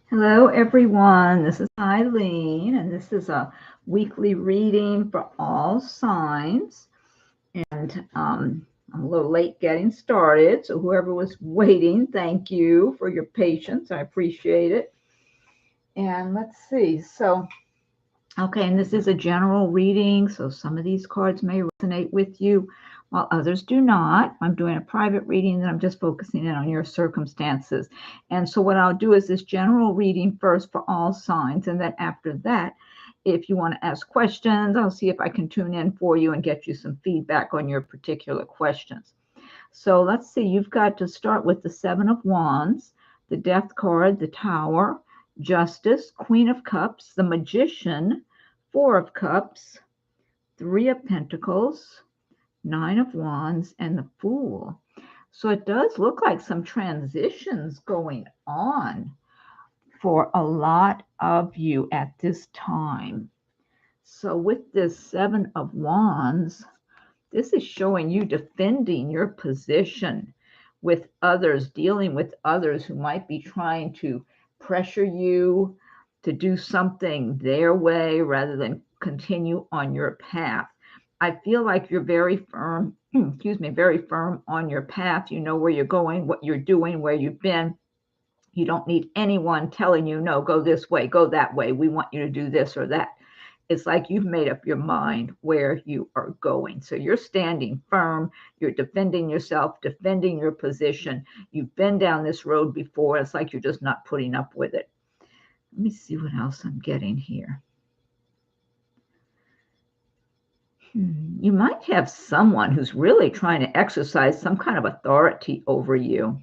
Hello, everyone. This is Eileen, and this is a weekly reading for all signs. And I'm a little late getting started, so whoever was waiting, thank you for your patience. I appreciate it. And let's see. Okay, and this is a general reading, so some of these cards may resonate with you, while others do not. I'm doing a private reading, and I'm just focusing in on your circumstances. And so what I'll do is this general reading first for all signs, and then after that, if you want to ask questions, I'll see if I can tune in for you and get you some feedback on your particular questions. So let's see, you've got to start with the Seven of Wands, the Death card, the Tower, Justice, Queen of Cups, the Magician, Four of Cups, Three of Pentacles, Nine of Wands, and the Fool. So it does look like some transitions going on for a lot of you at this time. So with this Seven of Wands, this is showing you defending your position with others, dealing with others who might be trying to pressure you to do something their way rather than continue on your path. I feel like you're very firm, very firm on your path. You know where you're going, what you're doing, where you've been. You don't need anyone telling you, no, go this way, go that way. We want you to do this or that. It's like you've made up your mind where you are going. So you're standing firm. You're defending yourself, defending your position. You've been down this road before. It's like you're just not putting up with it. Let me see what else I'm getting here. You might have someone who's really trying to exercise some kind of authority over you.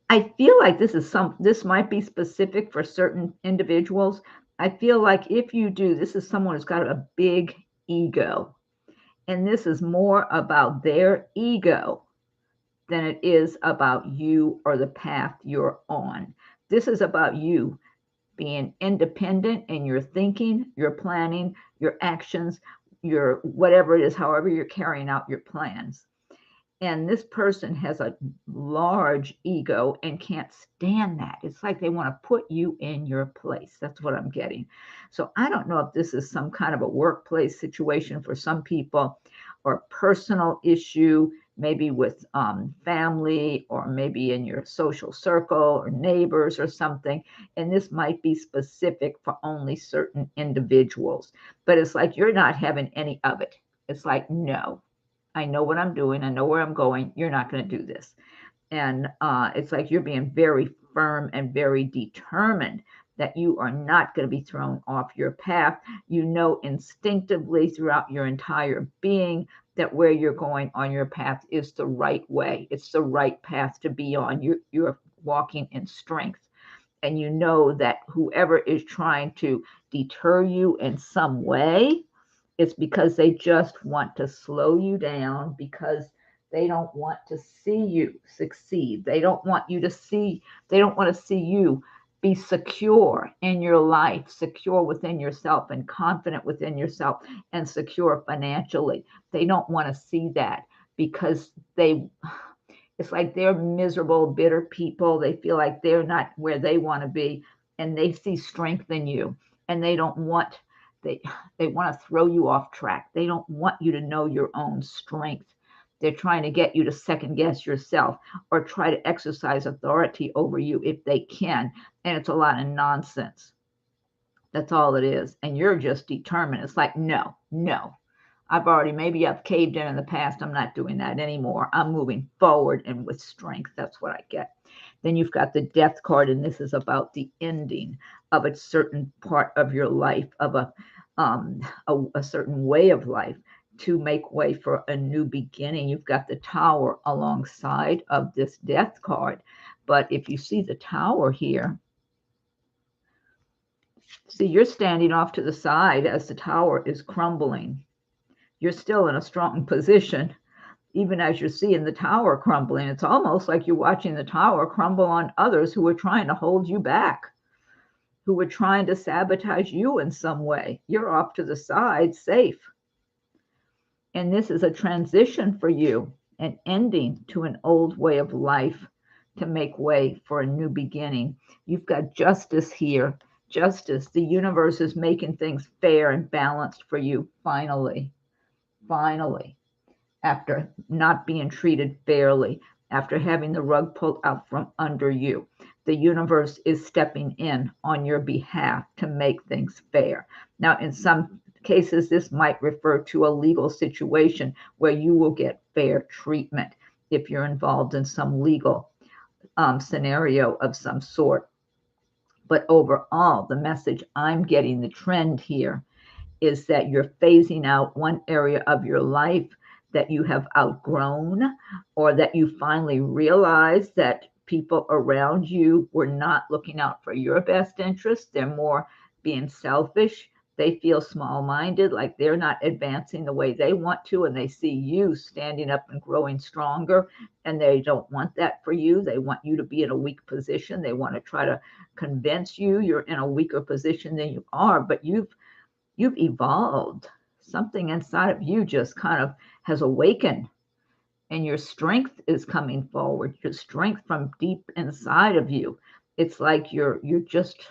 I feel like this might be specific for certain individuals. I feel like if you do, this is someone who's got a big ego. And this is more about their ego than it is about you or the path you're on. This is about you being independent in your thinking, your planning, your actions, your whatever it is, however you're carrying out your plans. And this person has a large ego and can't stand that. It's like they want to put you in your place. That's what I'm getting. So I don't know if this is some kind of a workplace situation for some people or a personal issue, maybe with family or maybe in your social circle or neighbors or something. And this might be specific for only certain individuals. But it's like you're not having any of it. It's like, no. I know what I'm doing. I know where I'm going. You're not going to do this. And it's like you're being very firm and very determined that you are not going to be thrown off your path. You know instinctively throughout your entire being that where you're going on your path is the right way. It's the right path to be on. You're walking in strength. And you know that whoever is trying to deter you in some way, it's because they just want to slow you down because they don't want to see you succeed. They don't want you to see, they don't want to see you be secure in your life, secure within yourself and confident within yourself and secure financially. They don't want to see that because it's like they're miserable, bitter people. They feel like they're not where they want to be and they see strength in you and they don't want they want to throw you off track. They don't want you to know your own strength. They're trying to get you to second guess yourself or try to exercise authority over you if they can. And it's a lot of nonsense. That's all it is. And you're just determined. It's like, no, no. Maybe I've caved in the past. I'm not doing that anymore. I'm moving forward and with strength. That's what I get. Then you've got the death card, and this is about the ending of a certain part of your life, of a certain way of life to make way for a new beginning. You've got the tower alongside of this death card. But if you see the tower here, see, you're standing off to the side as the tower is crumbling. You're still in a strong position, even as you're seeing the tower crumbling. It's almost like you're watching the tower crumble on others who are trying to hold you back, who are trying to sabotage you in some way. You're off to the side, safe. And this is a transition for you, an ending to an old way of life to make way for a new beginning. You've got justice here. Justice. The universe is making things fair and balanced for you, finally. Finally. After not being treated fairly, after having the rug pulled out from under you. The universe is stepping in on your behalf to make things fair. Now, in some cases, this might refer to a legal situation where you will get fair treatment if you're involved in some legal scenario of some sort. But overall, the message I'm getting, the trend here, is that you're phasing out one area of your life that you have outgrown, or that you finally realize that people around you were not looking out for your best interest. They're more being selfish. They feel small-minded, like they're not advancing the way they want to, and they see you standing up and growing stronger, and they don't want that for you. They want you to be in a weak position. They want to try to convince you you're in a weaker position than you are, but you've evolved. Something inside of you just kind of has awakened, and your strength is coming forward. Your strength from deep inside of you. It's like you're just,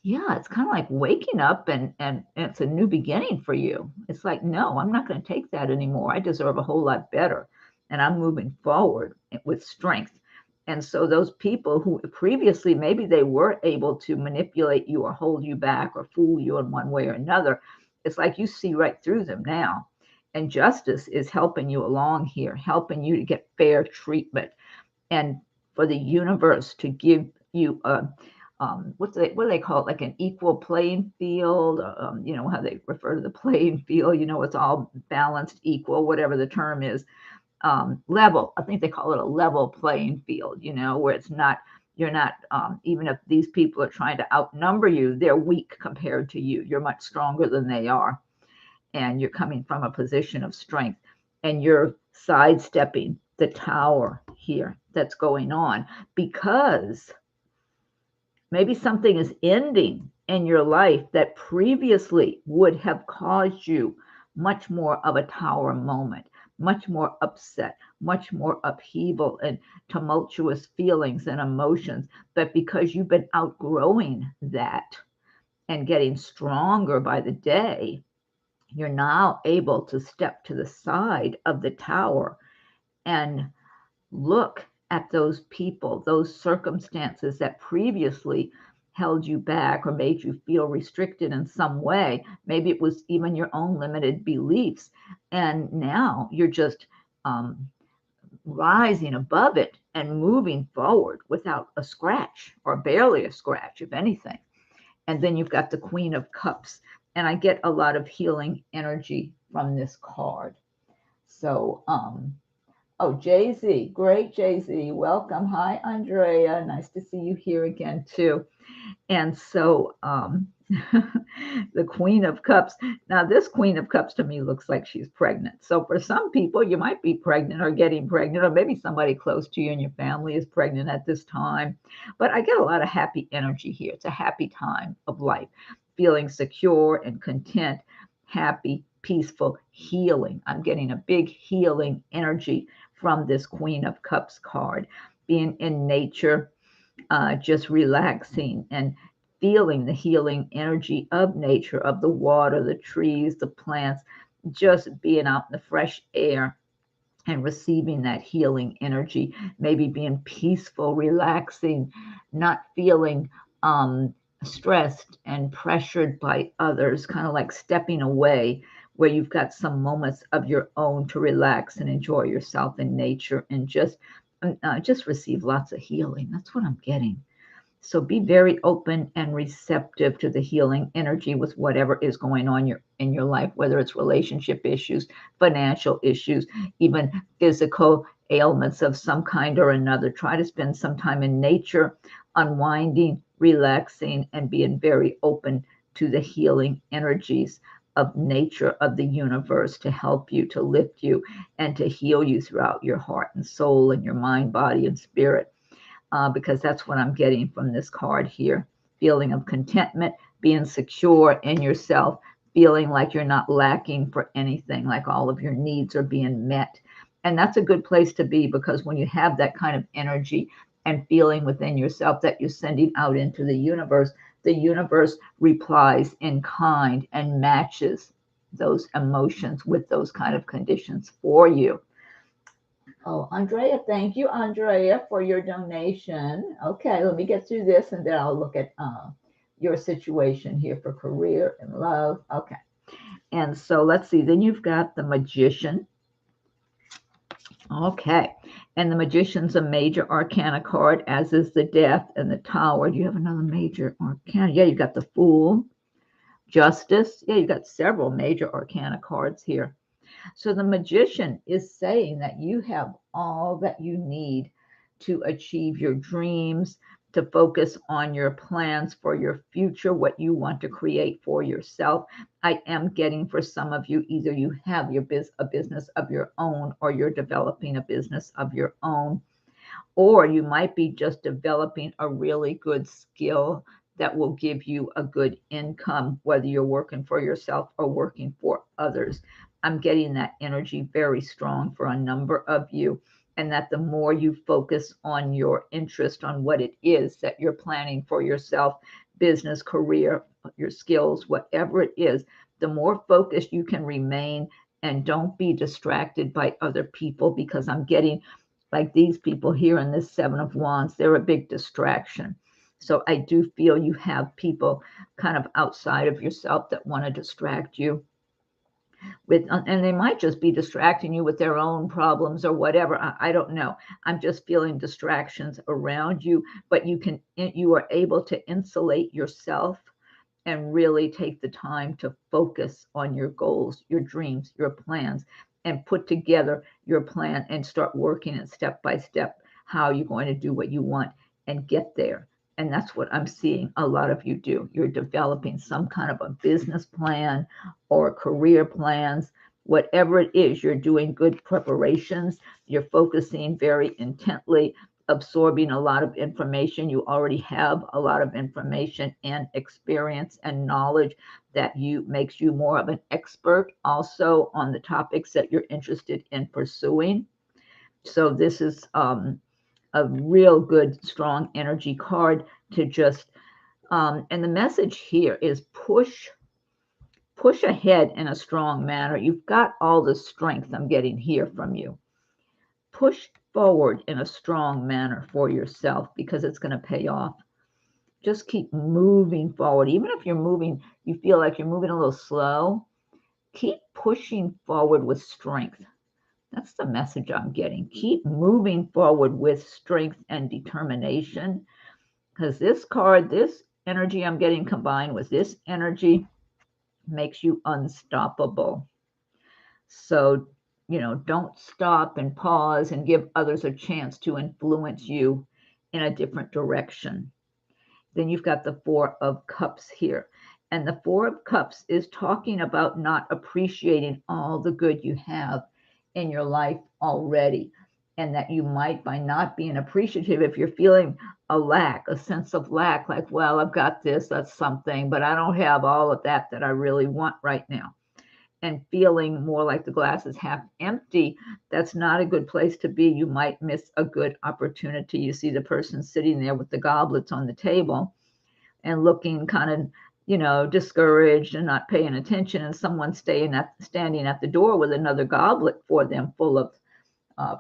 yeah, it's kind of like waking up, and it's a new beginning for you. It's like, no, I'm not going to take that anymore. I deserve a whole lot better, and I'm moving forward with strength. And so those people who previously maybe they were able to manipulate you or hold you back or fool you in one way or another, it's like you see right through them now. And justice is helping you along here, helping you to get fair treatment, and for the universe to give you a what do they call it, like an equal playing field. You know how they refer to the playing field. You know, it's all balanced, equal, whatever the term is. Level. I think they call it a level playing field, you know, where it's not, you're not, even if these people are trying to outnumber you, they're weak compared to you. You're much stronger than they are. And you're coming from a position of strength, and you're sidestepping the tower here that's going on, because maybe something is ending in your life that previously would have caused you much more of a tower moment, much more upset, much more upheaval and tumultuous feelings and emotions. But because you've been outgrowing that and getting stronger by the day, you're now able to step to the side of the tower and look at those people, those circumstances that previously held you back or made you feel restricted in some way. Maybe it was even your own limited beliefs. And now you're just rising above it and moving forward without a scratch, or barely a scratch, if anything. And then you've got the Queen of Cups. And I get a lot of healing energy from this card. So, oh, Jay-Z, great Jay-Z, welcome. Hi, Andrea, nice to see you here again too. And so the Queen of Cups. Now, this Queen of Cups to me looks like she's pregnant. So for some people, you might be pregnant or getting pregnant, or maybe somebody close to you in your family is pregnant at this time. But I get a lot of happy energy here. It's a happy time of life, feeling secure and content, happy, peaceful, healing. I'm getting a big healing energy from this Queen of Cups card, being in nature, just relaxing and feeling the healing energy of nature, of the water, the trees, the plants, just being out in the fresh air and receiving that healing energy, maybe being peaceful, relaxing, not feeling stressed and pressured by others, kind of like stepping away, where you've got some moments of your own to relax and enjoy yourself in nature, and just receive lots of healing. That's what I'm getting. So be very open and receptive to the healing energy with whatever is going on in your life, whether it's relationship issues, financial issues, even physical ailments of some kind or another. Try to spend some time in nature, unwinding, relaxing, and being very open to the healing energies of nature, of the universe, to help you, to lift you, and to heal you throughout your heart and soul and your mind, body, and spirit. Because that's what I'm getting from this card here. Feeling of contentment, being secure in yourself, feeling like you're not lacking for anything, like all of your needs are being met, And that's a good place to be, because when you have that kind of energy and feeling within yourself that you're sending out into the universe replies in kind and matches those emotions with those kind of conditions for you. Oh, Andrea, thank you, Andrea, for your donation. Okay, let me get through this and then I'll look at your situation here for career and love. Okay, and so let's see. Then you've got the Magician. Okay, and the Magician's a major arcana card, as is the Death and the Tower. Do you have another major arcana? Yeah, you've got the Fool, Justice. Yeah, you've got several major arcana cards here. So the Magician is saying that you have all that you need to achieve your dreams, to focus on your plans for your future, what you want to create for yourself. I am getting, for some of you, either you have a business of your own, or you're developing a business of your own, or you might be just developing a really good skill that will give you a good income, whether you're working for yourself or working for others. I'm getting that energy very strong for a number of you, and that the more you focus on your interest, on what it is that you're planning for yourself, business, career, your skills, whatever it is, the more focused you can remain, and don't be distracted by other people, because I'm getting like these people here in this Seven of Wands, they're a big distraction. So I do feel you have people kind of outside of yourself that want to distract you with, and they might just be distracting you with their own problems or whatever. I don't know. I'm just feeling distractions around you, but you are able to insulate yourself and really take the time to focus on your goals, your dreams, your plans, and put together your plan and start working it step by step, how you're going to do what you want and get there. And that's what I'm seeing a lot of you do. You're developing some kind of a business plan or career plans, whatever it is, you're doing good preparations. You're focusing very intently, absorbing a lot of information. You already have a lot of information and experience and knowledge that makes you more of an expert also on the topics that you're interested in pursuing. So this is a real good, strong energy card to just, and the message here is push ahead in a strong manner. You've got all the strength I'm getting here from you. Push forward in a strong manner for yourself, because it's going to pay off. Just keep moving forward. Even if you're moving, you feel like you're moving a little slow, keep pushing forward with strength. That's the message I'm getting. Keep moving forward with strength and determination, because this card, this energy I'm getting combined with this energy makes you unstoppable. So, don't stop and pause and give others a chance to influence you in a different direction. Then you've got the Four of Cups here. And the Four of Cups is talking about not appreciating all the good you have in your life already. And that you might, by not being appreciative, if you're feeling a sense of lack, like, well, I've got this, that's something, but I don't have all of that I really want right now. And feeling more like the glass is half empty, that's not a good place to be. You might miss a good opportunity. You see the person sitting there with the goblets on the table and looking kind of, discouraged and not paying attention, and someone standing at the door with another goblet for them full of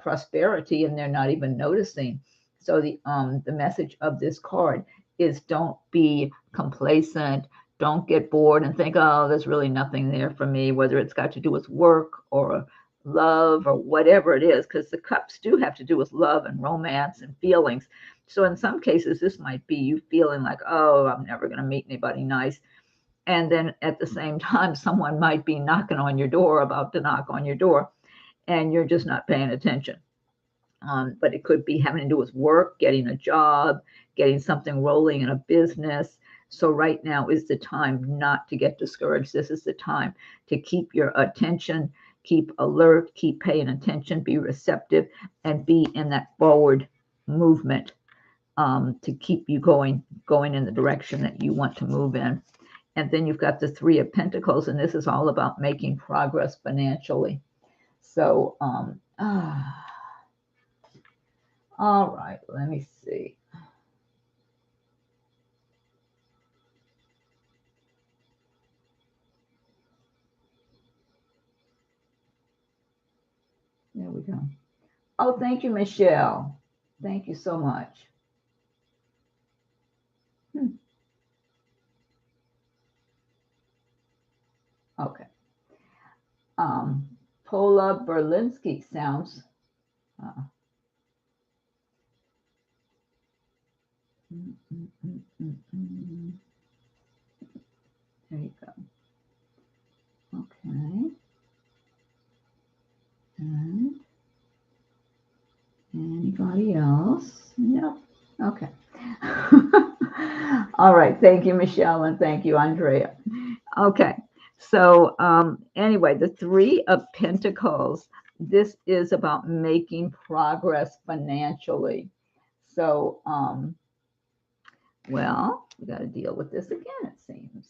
prosperity, and they're not even noticing. So the message of this card is, don't be complacent. Don't get bored and think, oh, there's really nothing there for me, whether it's got to do with work or love or whatever it is, because the cups do have to do with love and romance and feelings. So in some cases, this might be you feeling like, oh, I'm never going to meet anybody nice. And then at the same time, someone might be knocking on your door, about to knock on your door, and you're just not paying attention. But it could be having to do with work, getting a job, getting something rolling in a business. So right now is the time not to get discouraged. This is the time to keep your attention, keep alert, keep paying attention, be receptive, and be in that forward movement to keep you going in the direction that you want to move in. And then you've got the Three of Pentacles, and this is all about making progress financially. So Ah, all right, let me see. There we go. Oh, thank you, Michelle. Thank you so much. Okay. Paula Berlinski sounds. Uh, There you go. Okay. And anybody else? No. Okay. All right. Thank you, Michelle, and thank you, Andrea. Okay. So anyway, the Three of Pentacles, this is about making progress financially. So, well, we got to deal with this again, it seems.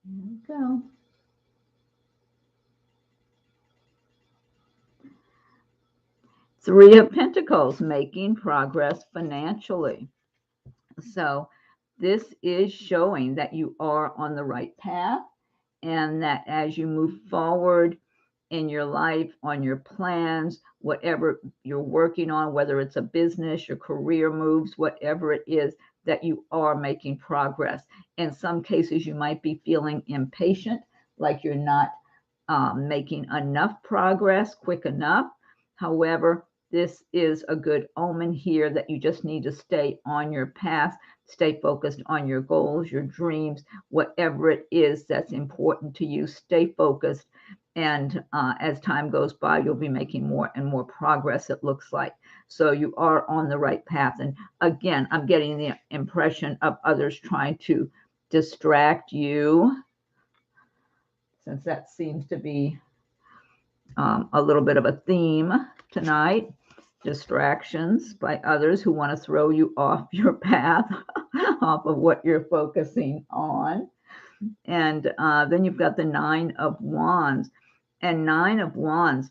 Here we go. Three of Pentacles, making progress financially. So this is showing that you are on the right path, and that as you move forward in your life, on your plans, whatever you're working on, whether it's a business, your career moves, whatever it is, that you are making progress. In some cases, you might be feeling impatient, like you're not making enough progress quick enough. However, this is a good omen here that you just need to stay on your path, stay focused on your goals, your dreams, whatever it is that's important to you, stay focused. And as time goes by, you'll be making more and more progress, it looks like. So you are on the right path. And again, I'm getting the impression of others trying to distract you, since that seems to be a little bit of a theme tonight. Distractions by others who want to throw you off your path, off of what you're focusing on. And then you've got the Nine of Wands. And Nine of Wands,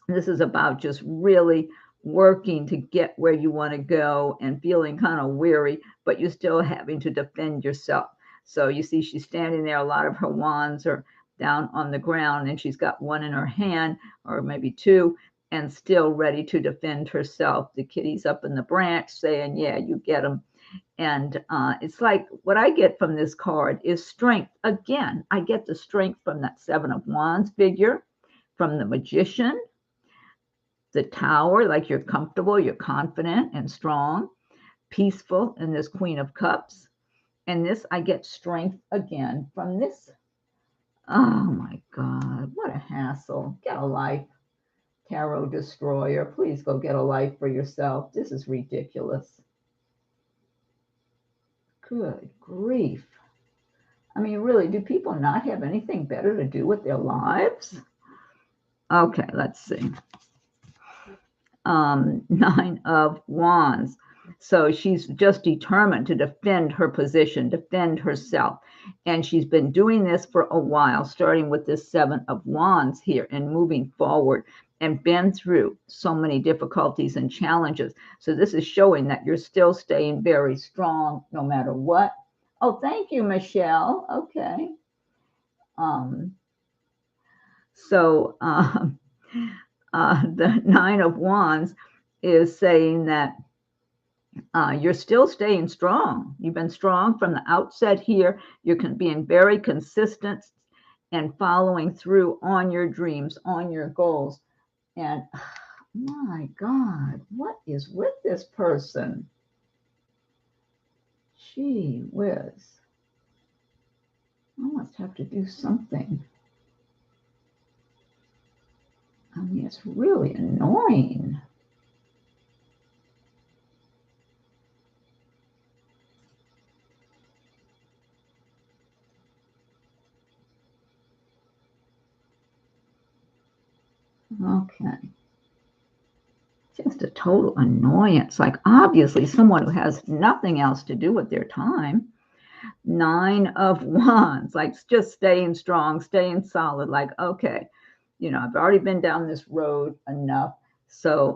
this is about just really working to get where you want to go and feeling kind of weary, but you're still having to defend yourself. So you see she's standing there, a lot of her wands are down on the ground, and she's got one in her hand, or maybe two, and still ready to defend herself. The kitty's up in the branch saying, yeah, you get them. And it's like what I get from this card is strength. Again, I get the strength from that Seven of Wands figure, from the Magician, the Tower, like you're comfortable, you're confident and strong, peaceful in this Queen of Cups. And this, I get strength again from this. Oh my God, what a hassle. Get a life, Tarot Destroyer. Please go get a life for yourself. This is ridiculous. Good grief. I mean, really, do people not have anything better to do with their lives? Okay, let's see. Nine of Wands. So she's just determined to defend her position, defend herself. And she's been doing this for a while, starting with this Seven of Wands here and moving forward, and been through so many difficulties and challenges. So this is showing that you're still staying very strong no matter what. Oh, thank you, Michelle. Okay. So the Nine of Wands is saying that you're still staying strong. You've been strong from the outset here. You're being very consistent and following through on your dreams, on your goals. And my God, what is with this person? Gee whiz. I must have to do something. I mean, it's really annoying. Okay. Just a total annoyance. Like, obviously, someone who has nothing else to do with their time. 9 of Wands, like just staying strong, staying solid. Like, okay, I've already been down this road enough, so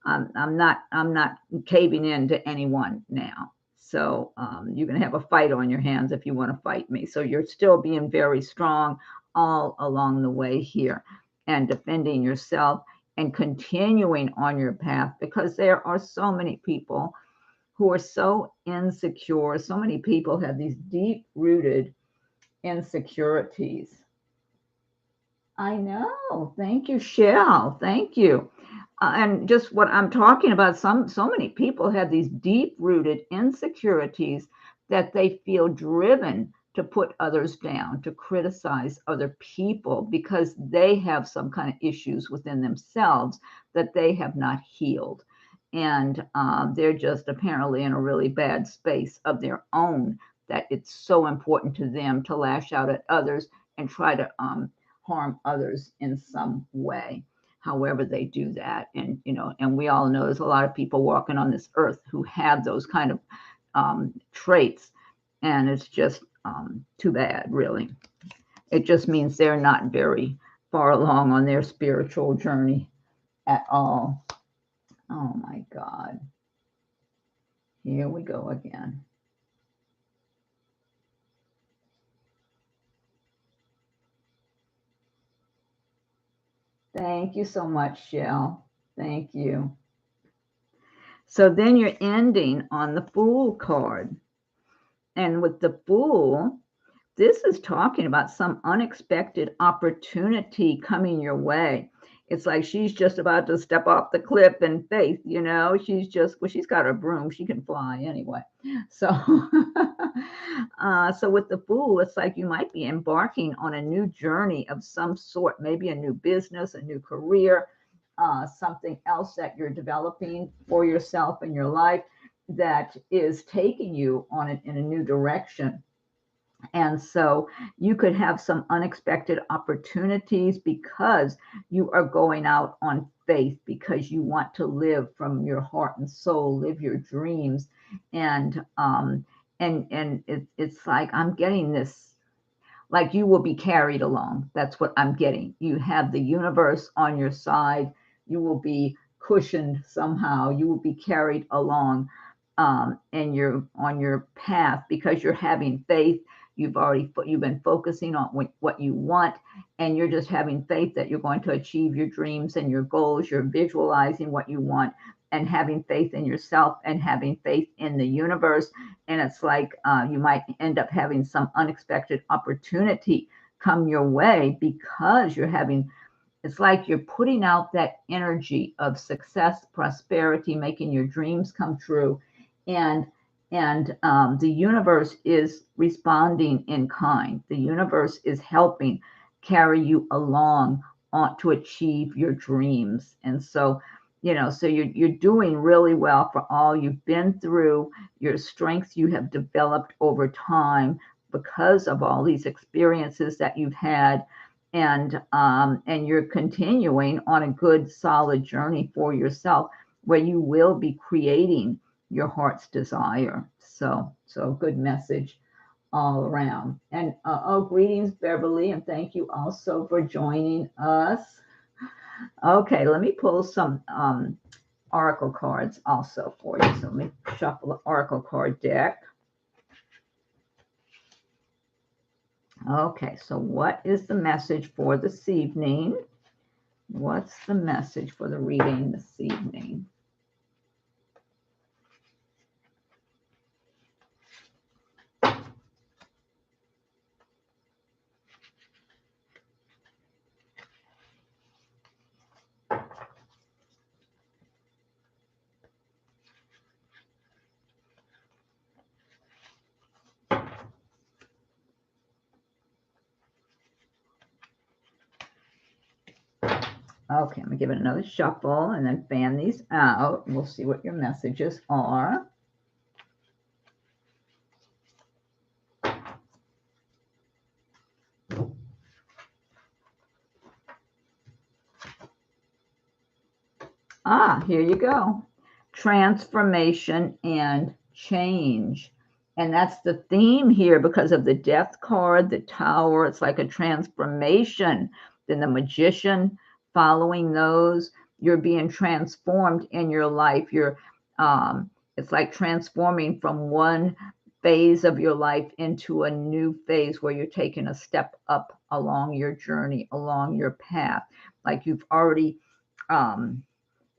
I'm not caving in to anyone now. So you're gonna have a fight on your hands if you want to fight me. So you're still being very strong all along the way here, and defending yourself and continuing on your path, because there are so many people who are so insecure. So many people have these deep-rooted insecurities. I know. Thank you, Shell. Thank you. And just what I'm talking about, so many people have these deep-rooted insecurities that they feel driven to put others down, to criticize other people, because they have some kind of issues within themselves that they have not healed. And they're just apparently in a really bad space of their own, that it's so important to them to lash out at others and try to harm others in some way, however they do that. And and we all know there's a lot of people walking on this earth who have those kind of traits, and it's just too bad, really. It just means they're not very far along on their spiritual journey at all. Oh my God. Here we go again. Thank you so much, Shell. Thank you. So then you're ending on the Fool card. And with the Fool, this is talking about some unexpected opportunity coming your way. It's like she's just about to step off the cliff in faith, she's got her broom, she can fly anyway. So, so with the Fool, it's like you might be embarking on a new journey of some sort, maybe a new business, a new career, something else that you're developing for yourself in your life that is taking you on it in a new direction. And so you could have some unexpected opportunities because you are going out on faith, because you want to live from your heart and soul, live your dreams. And it's like I'm getting this, like you will be carried along. That's what I'm getting. You have the universe on your side. You will be cushioned somehow. You will be carried along, and you're on your path because you're having faith. You've been focusing on what you want, and you're just having faith that you're going to achieve your dreams and your goals. You're visualizing what you want and having faith in yourself and having faith in the universe. And it's like you might end up having some unexpected opportunity come your way because it's like you're putting out that energy of success, prosperity, making your dreams come true. And the universe is responding in kind. The universe is helping carry you along to achieve your dreams. And so, so you're doing really well for all you've been through, your strength you have developed over time because of all these experiences that you've had. And you're continuing on a good, solid journey for yourself where you will be creating your heart's desire. So good message all around. And greetings, Beverly, and thank you also for joining us. Okay, let me pull some oracle cards also for you. So let me shuffle the oracle card deck. Okay, so what is the message for this evening? What's the message for the reading this evening? Okay, I'm going to give it another shuffle and then fan these out. And we'll see what your messages are. Here you go. Transformation and change. And that's the theme here because of the Death card, the Tower. It's like a transformation. Then the Magician, following those, you're being transformed in your life. It's like transforming from one phase of your life into a new phase where you're taking a step up along your journey, along your path. Like you've already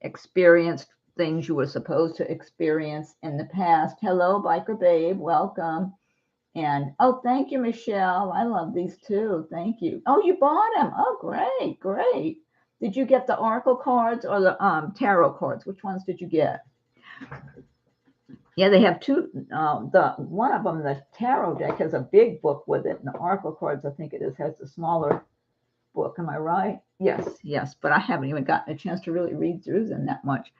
experienced things you were supposed to experience in the past. Hello, Biker Babe. Welcome. And oh, thank you, Michelle. I love these too. Thank you. Oh, you bought them. Oh, great, great. Did you get the Oracle cards or the tarot cards? Which ones did you get? Yeah, they have two. The one of them, the tarot deck, has a big book with it, and the Oracle cards, I think it is, has a smaller book. Am I right? Yes, yes. But I haven't even gotten a chance to really read through them that much.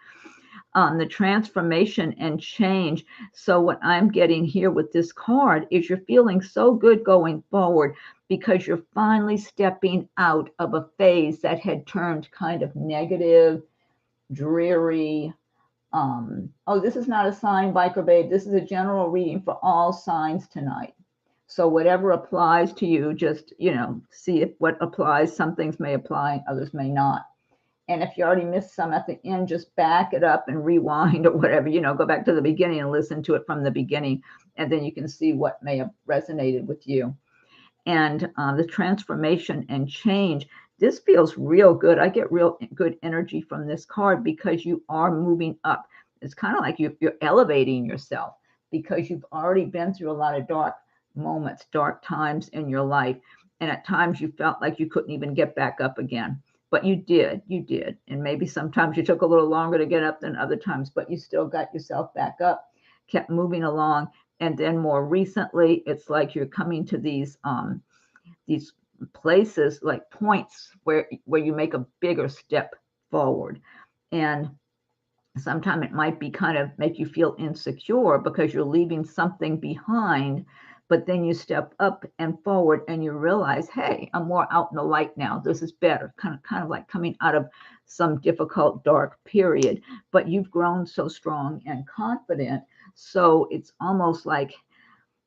The transformation and change. So what I'm getting here with this card is you're feeling so good going forward because you're finally stepping out of a phase that had turned kind of negative, dreary. Oh, this is not a sign, Biker Babe. This is a general reading for all signs tonight. So whatever applies to you, just, see if what applies. Some things may apply, others may not. And if you already missed some at the end, just back it up and rewind or whatever, go back to the beginning and listen to it from the beginning. And then you can see what may have resonated with you. And the transformation and change, this feels real good. I get real good energy from this card because you are moving up. It's kind of like you're elevating yourself because you've already been through a lot of dark moments, dark times in your life. And at times you felt like you couldn't even get back up again. But you did. And maybe sometimes you took a little longer to get up than other times, but you still got yourself back up, kept moving along. And then more recently, it's like you're coming to these places, like points where you make a bigger step forward. And sometimes it might be kind of make you feel insecure because you're leaving something behind. But then you step up and forward and you realize, hey, I'm more out in the light now. This is better. Kind of like coming out of some difficult, dark period. But you've grown so strong and confident. So it's almost like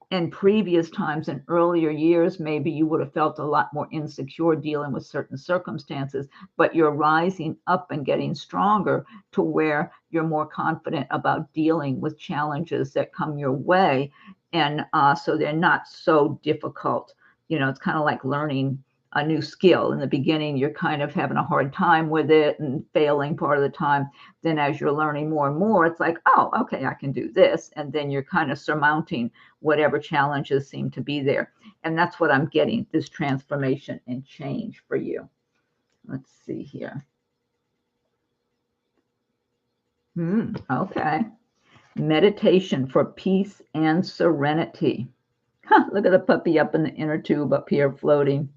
in previous times, in earlier years, maybe you would have felt a lot more insecure dealing with certain circumstances, but you're rising up and getting stronger to where you're more confident about dealing with challenges that come your way. And so they're not so difficult. It's kind of like learning a new skill. In the beginning, you're kind of having a hard time with it and failing part of the time. Then as you're learning more and more, it's like, oh, okay, I can do this. And then you're kind of surmounting whatever challenges seem to be there. And that's what I'm getting, this transformation and change for you. Let's see here. Okay. Meditation for peace and serenity. Look at the puppy up in the inner tube up here floating.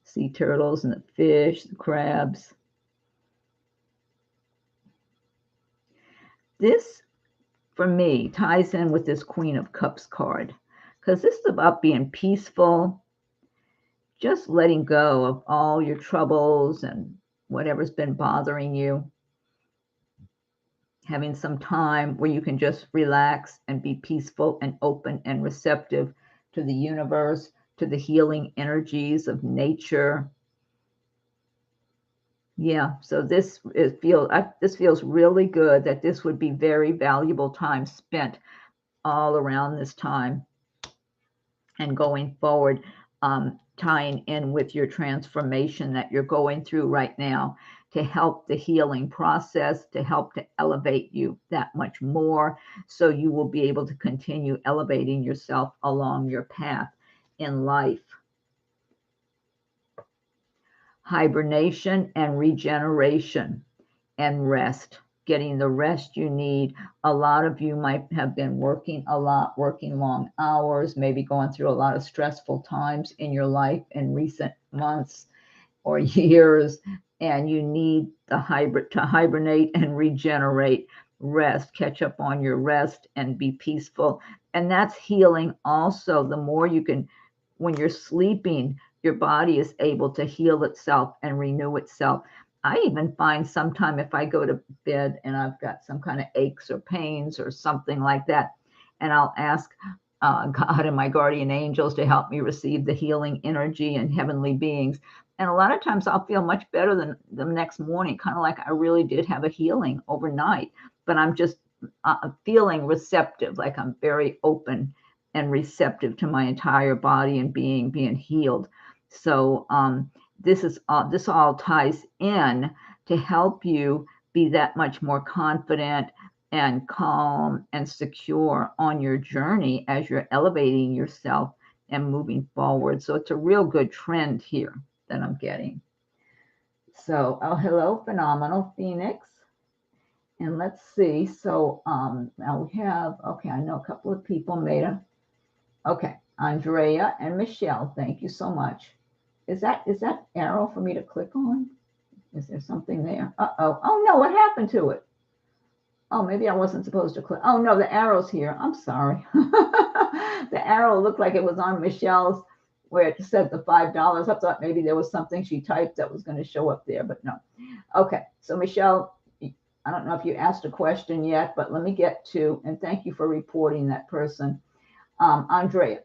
Sea turtles and the fish, the crabs. This, for me, ties in with this Queen of Cups card because this is about being peaceful, just letting go of all your troubles and whatever's been bothering you. Having some time where you can just relax and be peaceful and open and receptive to the universe, to the healing energies of nature. Yeah, so this feels really good that this would be very valuable time spent all around this time and going forward, tying in with your transformation that you're going through right now to help the healing process, to help to elevate you that much more, so you will be able to continue elevating yourself along your path in life. Hibernation and regeneration and rest, getting the rest you need. A lot of you might have been working a lot, working long hours, maybe going through a lot of stressful times in your life in recent months or years, and you need to hibernate and regenerate, rest, catch up on your rest and be peaceful. And that's healing also. The more you can, when you're sleeping, your body is able to heal itself and renew itself. I even find sometime if I go to bed and I've got some kind of aches or pains or something like that, and I'll ask God and my guardian angels to help me receive the healing energy and heavenly beings. And a lot of times I'll feel much better than the next morning, kind of like I really did have a healing overnight, but I'm just feeling receptive, like I'm very open and receptive to my entire body and being healed. So this all ties in to help you be that much more confident and calm and secure on your journey as you're elevating yourself and moving forward. So it's a real good trend here that I'm getting. So, oh, hello, phenomenal Phoenix. And let's see. So now we have, okay, I know a couple of people made a, okay, Andrea and Michelle, thank you so much. Is that arrow for me to click on? Is there something there? Uh-oh. Oh, no, what happened to it? Oh, maybe I wasn't supposed to click. Oh, no, the arrow's here. I'm sorry. The arrow looked like it was on Michelle's where it said the $5. I thought maybe there was something she typed that was going to show up there, but no. Okay, so Michelle, I don't know if you asked a question yet, but let me get to, and thank you for reporting that person. Andrea,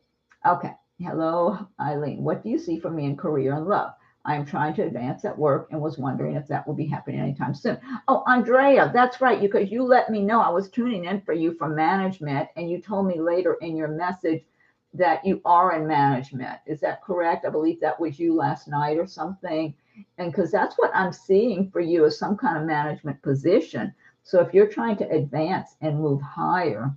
okay. Hello, Eileen. What do you see for me in career and love? I am trying to advance at work and was wondering if that will be happening anytime soon. Oh, Andrea, that's right. Because you let me know I was tuning in for you for management, and you told me later in your message that you are in management. Is that correct? I believe that was you last night or something. And because that's what I'm seeing for you is some kind of management position. So if you're trying to advance and move higher,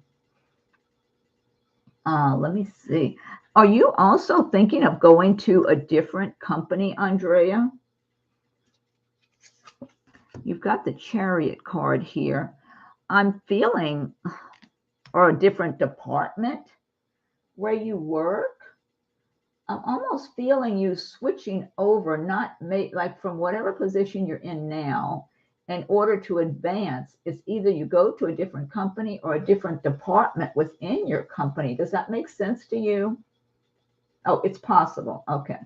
let me see. Are you also thinking of going to a different company, Andrea? You've got the Chariot card here. I'm feeling, or a different department where you work. I'm almost feeling you switching over, not like from whatever position you're in now. In order to advance, it's either you go to a different company or a different department within your company. Does that make sense to you? Oh, it's possible. Okay.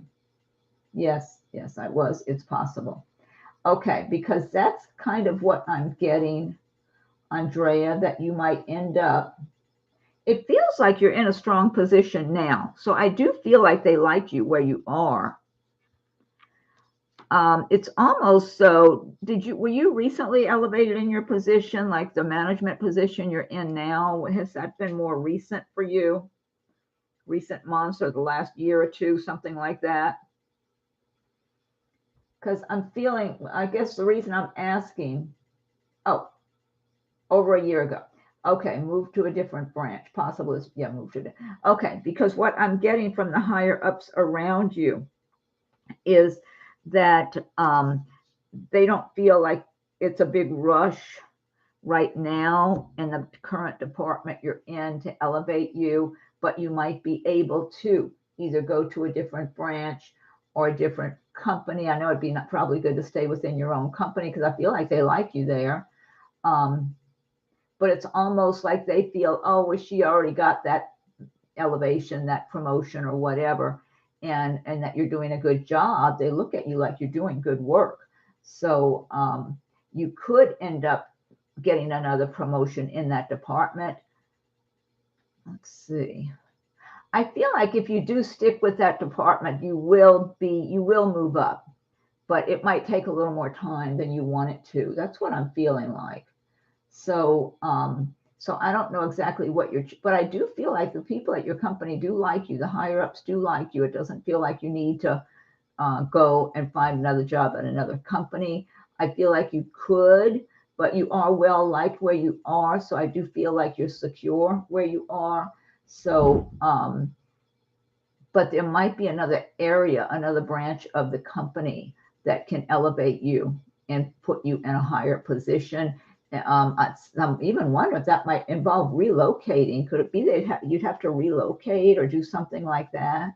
Yes, it's possible. Okay, because that's kind of what I'm getting, Andrea, that you might end up. It feels like you're in a strong position now. So I do feel like they like you where you are. It's almost so, were you recently elevated in your position, like the management position you're in now? Has that been more recent for you? Recent months or the last year or two, something like that? Because I'm feeling, I guess the reason I'm asking, oh, over a year ago. Okay, move to a different branch. Possible is, yeah, move to, okay, because what I'm getting from the higher ups around you is that they don't feel like it's a big rush right now in the current department you're in to elevate you, but you might be able to either go to a different branch or a different company. I know it'd be probably good to stay within your own company because I feel like they like you there. But it's almost like they feel, oh, well, she already got that elevation, that promotion or whatever, and that you're doing a good job. They look at you like you're doing good work. So you could end up getting another promotion in that department. Let's see. I feel like if you do stick with that department, you will move up, but it might take a little more time than you want it to. That's what I'm feeling like. So, so I don't know exactly what but I do feel like the people at your company do like you. The higher ups do like you. It doesn't feel like you need to go and find another job at another company. I feel like you could, but you are well liked where you are. So I do feel like you're secure where you are. So, but there might be another area, another branch of the company that can elevate you and put you in a higher position. I'm even wondering if that might involve relocating. Could it be that you'd have to relocate or do something like that?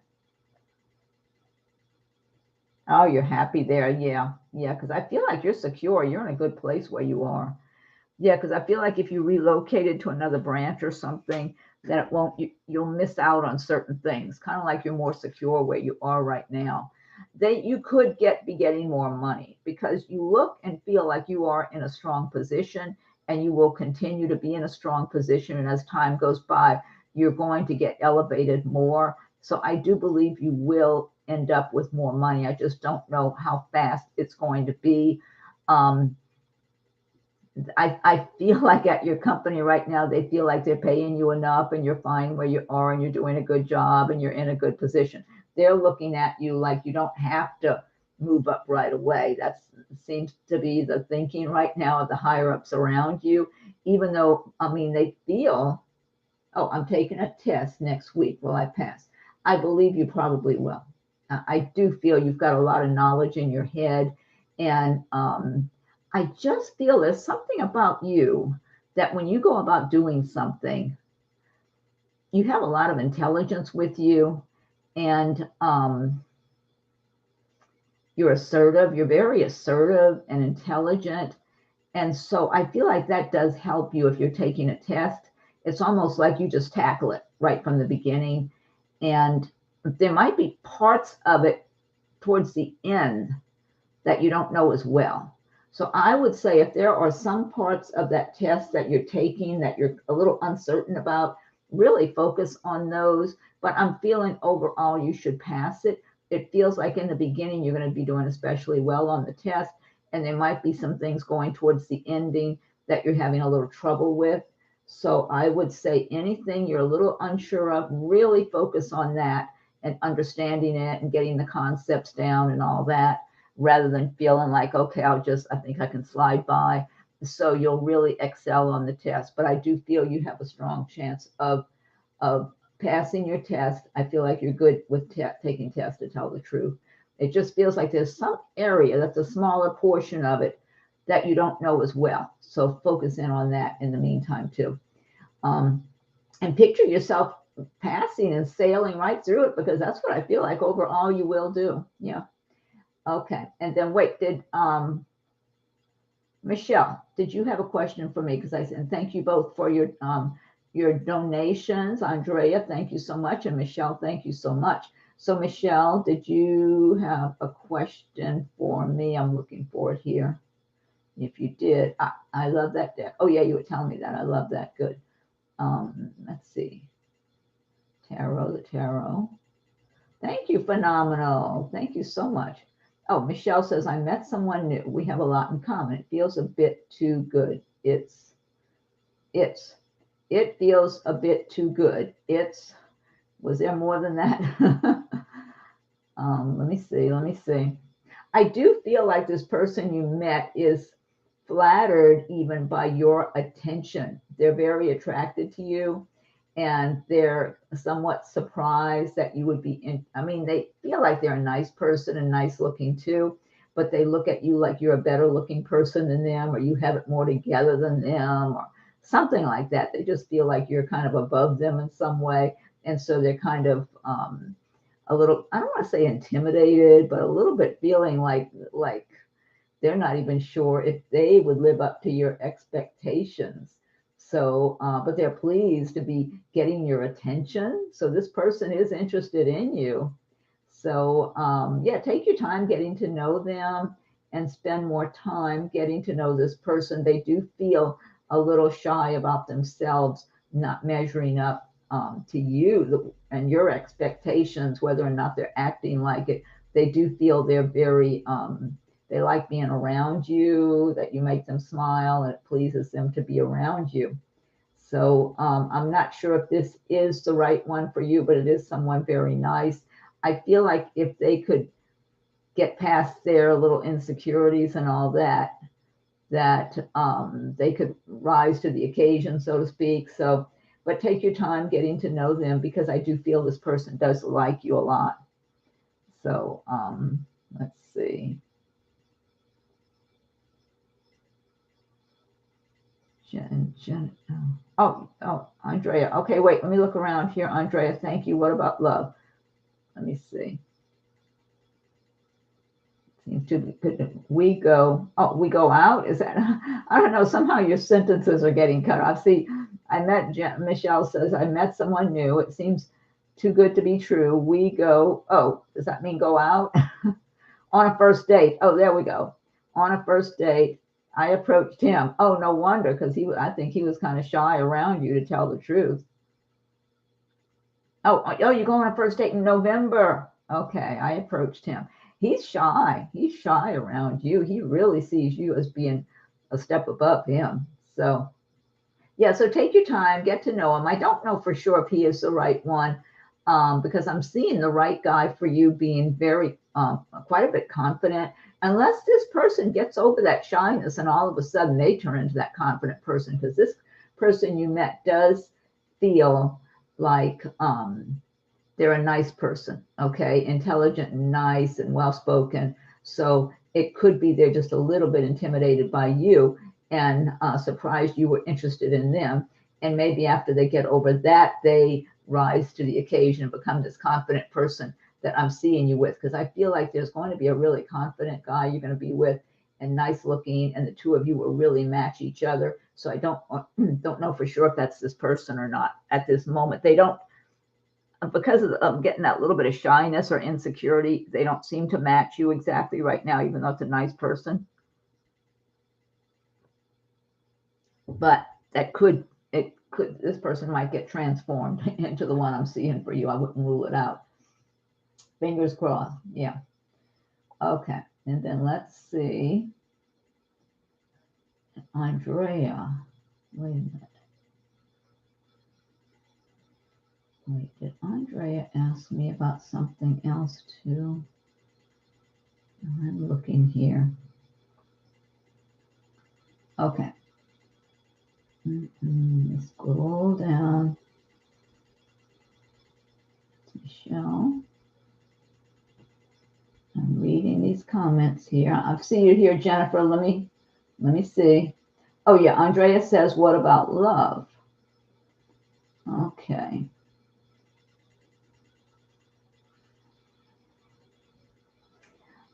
Oh, you're happy there. Yeah. Because I feel like you're secure. You're in a good place where you are. Yeah, because I feel like if you relocated to another branch or something, then it won't, you'll miss out on certain things, kind of like you're more secure where you are right now. you could be getting more money, because you look and feel like you are in a strong position, and you will continue to be in a strong position. And as time goes by, you're going to get elevated more. So I do believe you will end up with more money. I just don't know how fast it's going to be. I feel like at your company right now, they feel like they're paying you enough, and you're fine where you are, and you're doing a good job, and you're in a good position. They're looking at you like you don't have to move up right away. That seems to be the thinking right now of the higher ups around you, even though, I mean, they feel, oh, I'm taking a test next week. Will I pass? I believe you probably will. I do feel you've got a lot of knowledge in your head, and I just feel there's something about you that when you go about doing something, you have a lot of intelligence with you, and you're assertive. You're very assertive and intelligent. And so I feel like that does help you if you're taking a test. It's almost like you just tackle it right from the beginning. And there might be parts of it towards the end that you don't know as well. So I would say if there are some parts of that test that you're taking that you're a little uncertain about, really focus on those. But I'm feeling overall you should pass it. It feels like in the beginning you're going to be doing especially well on the test, and there might be some things going towards the ending that you're having a little trouble with. So I would say anything you're a little unsure of, really focus on that and understanding it and getting the concepts down and all that, rather than feeling like, okay, I think I can slide by. So you'll really excel on the test. But I do feel you have a strong chance of passing your test. I feel like you're good with taking tests, to tell the truth. It just feels like there's some area that's a smaller portion of it that you don't know as well. So focus in on that in the meantime too. And picture yourself passing and sailing right through it, because that's what I feel like overall you will do. Yeah. Okay. And then wait, did Michelle, did you have a question for me? Because I said thank you both for your donations. Andrea, thank you so much. And Michelle, thank you so much. So Michelle, did you have a question for me? I'm looking for it here. If you did, I love that deck. Oh yeah, you were telling me that. I love that. Good. Let's see. Tarot, the tarot. Thank you, phenomenal. Thank you so much. Oh, Michelle says, I met someone new. We have a lot in common. It feels a bit too good. It feels a bit too good. Was there more than that? Let me see. I do feel like this person you met is flattered even by your attention. They're very attracted to you, and they're somewhat surprised that you would be in. I mean, they feel like they're a nice person and nice looking too, but they look at you like you're a better looking person than them, or you have it more together than them, or something like that. They just feel like you're kind of above them in some way. And so they're kind of a little, I don't want to say intimidated, but a little bit feeling like they're not even sure if they would live up to your expectations. So, but they're pleased to be getting your attention. So this person is interested in you. So, yeah, take your time getting to know them and spend more time getting to know this person. They do feel a little shy about themselves, not measuring up to you and your expectations, whether or not they're acting like it. They do feel they're very, they like being around you, that you make them smile, and it pleases them to be around you. So I'm not sure if this is the right one for you, but it is someone very nice. I feel like if they could get past their little insecurities and all that, they could rise to the occasion, so to speak. So, but take your time getting to know them, because I do feel this person does like you a lot. So let's see. Jen. Oh, Andrea. Okay, wait, let me look around here. Andrea, thank you. What about love? Let me see. Seems to be good. We go out? Is that, I don't know. Somehow your sentences are getting cut off. See, Michelle says, I met someone new. It seems too good to be true. We go, oh, does that mean go out? On a first date. Oh, there we go. On a first date, I approached him. Oh, no wonder, because I think he was kind of shy around you, to tell the truth. Oh, you're going on a first date in November. Okay, I approached him. He's shy. He's shy around you. He really sees you as being a step above him. So, yeah, so take your time, get to know him. I don't know for sure if he is the right one, because I'm seeing the right guy for you being very, quite a bit confident, unless this person gets over that shyness and all of a sudden they turn into that confident person, because this person you met does feel like they're a nice person, okay? Intelligent and nice and well-spoken. So it could be they're just a little bit intimidated by you and surprised you were interested in them. And maybe after they get over that, they rise to the occasion and become this confident person that I'm seeing you with. Because I feel like there's going to be a really confident guy you're going to be with, and nice looking, and the two of you will really match each other. So I don't know for sure if that's this person or not at this moment. They don't, because of getting that little bit of shyness or insecurity, they don't seem to match you exactly right now, even though it's a nice person. But this person might get transformed into the one I'm seeing for you. I wouldn't rule it out. Fingers crossed. Yeah. Okay. And then let's see. Andrea. Wait a minute. Wait, did Andrea ask me about something else too? I'm looking here. Okay. Let's scroll down. Michelle. I'm reading these comments here. I see you here, Jennifer. Let me see. Oh yeah, Andrea says, what about love? Okay.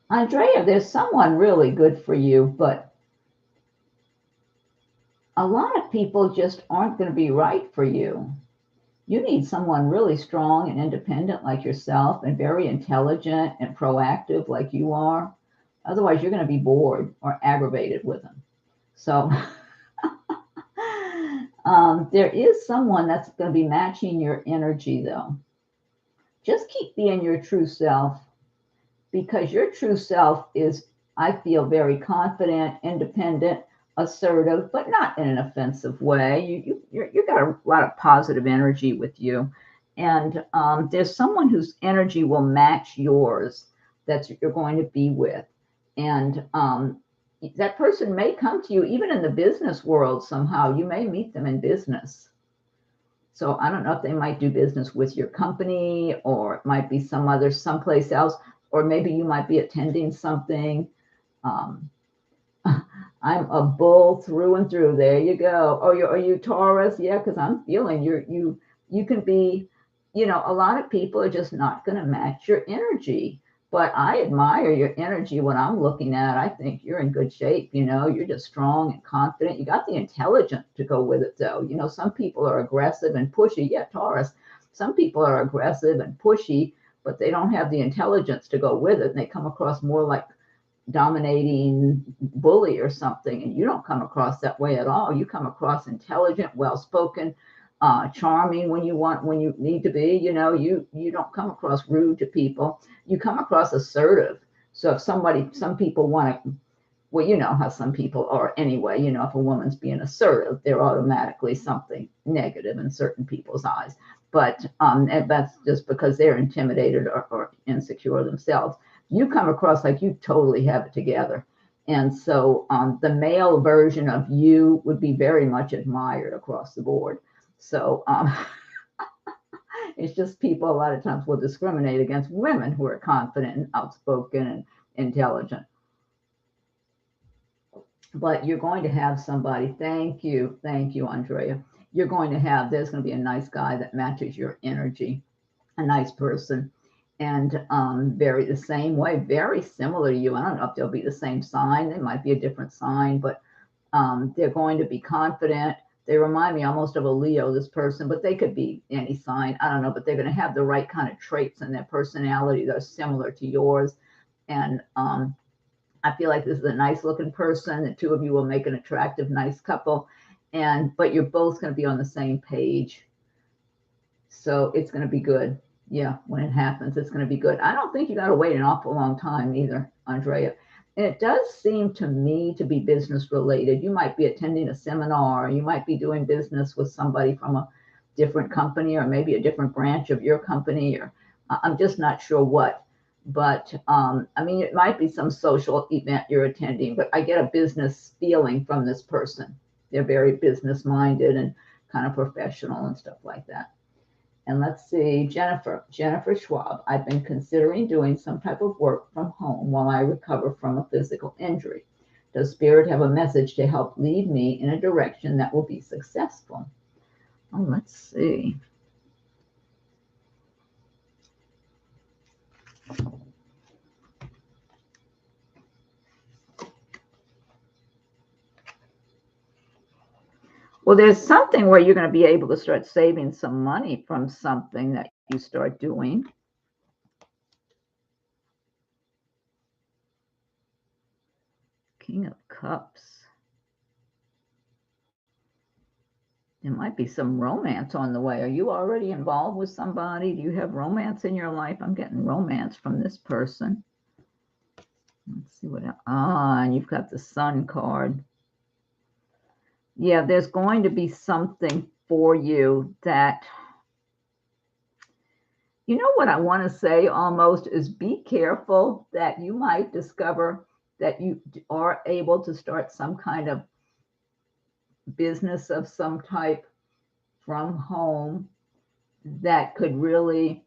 Andrea, there's someone really good for you, but a lot of people just aren't going to be right for you. You need someone really strong and independent like yourself, and very intelligent and proactive like you are. Otherwise, you're going to be bored or aggravated with them. So there is someone that's going to be matching your energy, though. Just keep being your true self, because your true self is, I feel, very confident, independent, assertive, but not in an offensive way. You got a lot of positive energy with you, and there's someone whose energy will match yours that you're going to be with, and that person may come to you even in the business world somehow. You may meet them in business. So I don't know if they might do business with your company, or it might be someplace else, or maybe you might be attending something. I'm a bull through and through. There you go. Oh, are you Taurus? Yeah, because I'm feeling you can be, a lot of people are just not going to match your energy. But I admire your energy when I'm looking at. I think you're in good shape. You're just strong and confident. You got the intelligence to go with it, though. Some people are aggressive and pushy. Yeah, Taurus. Some people are aggressive and pushy, but they don't have the intelligence to go with it. And they come across more like dominating bully or something. And you don't come across that way at all. You come across intelligent, well-spoken, charming when you need to be. You don't come across rude to people. You come across assertive. So if some people want to, well, you know how some people are anyway. If a woman's being assertive, they're automatically something negative in certain people's eyes. But and that's just because they're intimidated or insecure themselves. You come across like you totally have it together. And so the male version of you would be very much admired across the board. So it's just people a lot of times will discriminate against women who are confident and outspoken and intelligent. But you're going to have somebody. Thank you, Andrea. There's going to be a nice guy that matches your energy, a nice person, and the same way, very similar to you. I don't know if they'll be the same sign. They might be a different sign, but they're going to be confident. They remind me almost of a Leo, this person, but they could be any sign. I don't know, but they're going to have the right kind of traits in their personality that are similar to yours. And I feel like this is a nice looking person. The two of you will make an attractive, nice couple. But you're both going to be on the same page. So it's going to be good. Yeah, when it happens, it's going to be good. I don't think you got to wait an awful long time either, Andrea. And it does seem to me to be business related. You might be attending a seminar, or you might be doing business with somebody from a different company, or maybe a different branch of your company, or I'm just not sure what. But I mean, it might be some social event you're attending, but I get a business feeling from this person. They're very business minded and kind of professional and stuff like that. And let's see, Jennifer Schwab. I've been considering doing some type of work from home while I recover from a physical injury. Does Spirit have a message to help lead me in a direction that will be successful? Oh, let's see. Well, there's something where you're going to be able to start saving some money from something that you start doing. King of Cups. There might be some romance on the way. Are you already involved with somebody? Do you have romance in your life? I'm getting romance from this person. Let's see what else. And you've got the Sun card. Yeah, there's going to be something for you that, you know what I want to say almost is be careful that you might discover that you are able to start some kind of business of some type from home that could really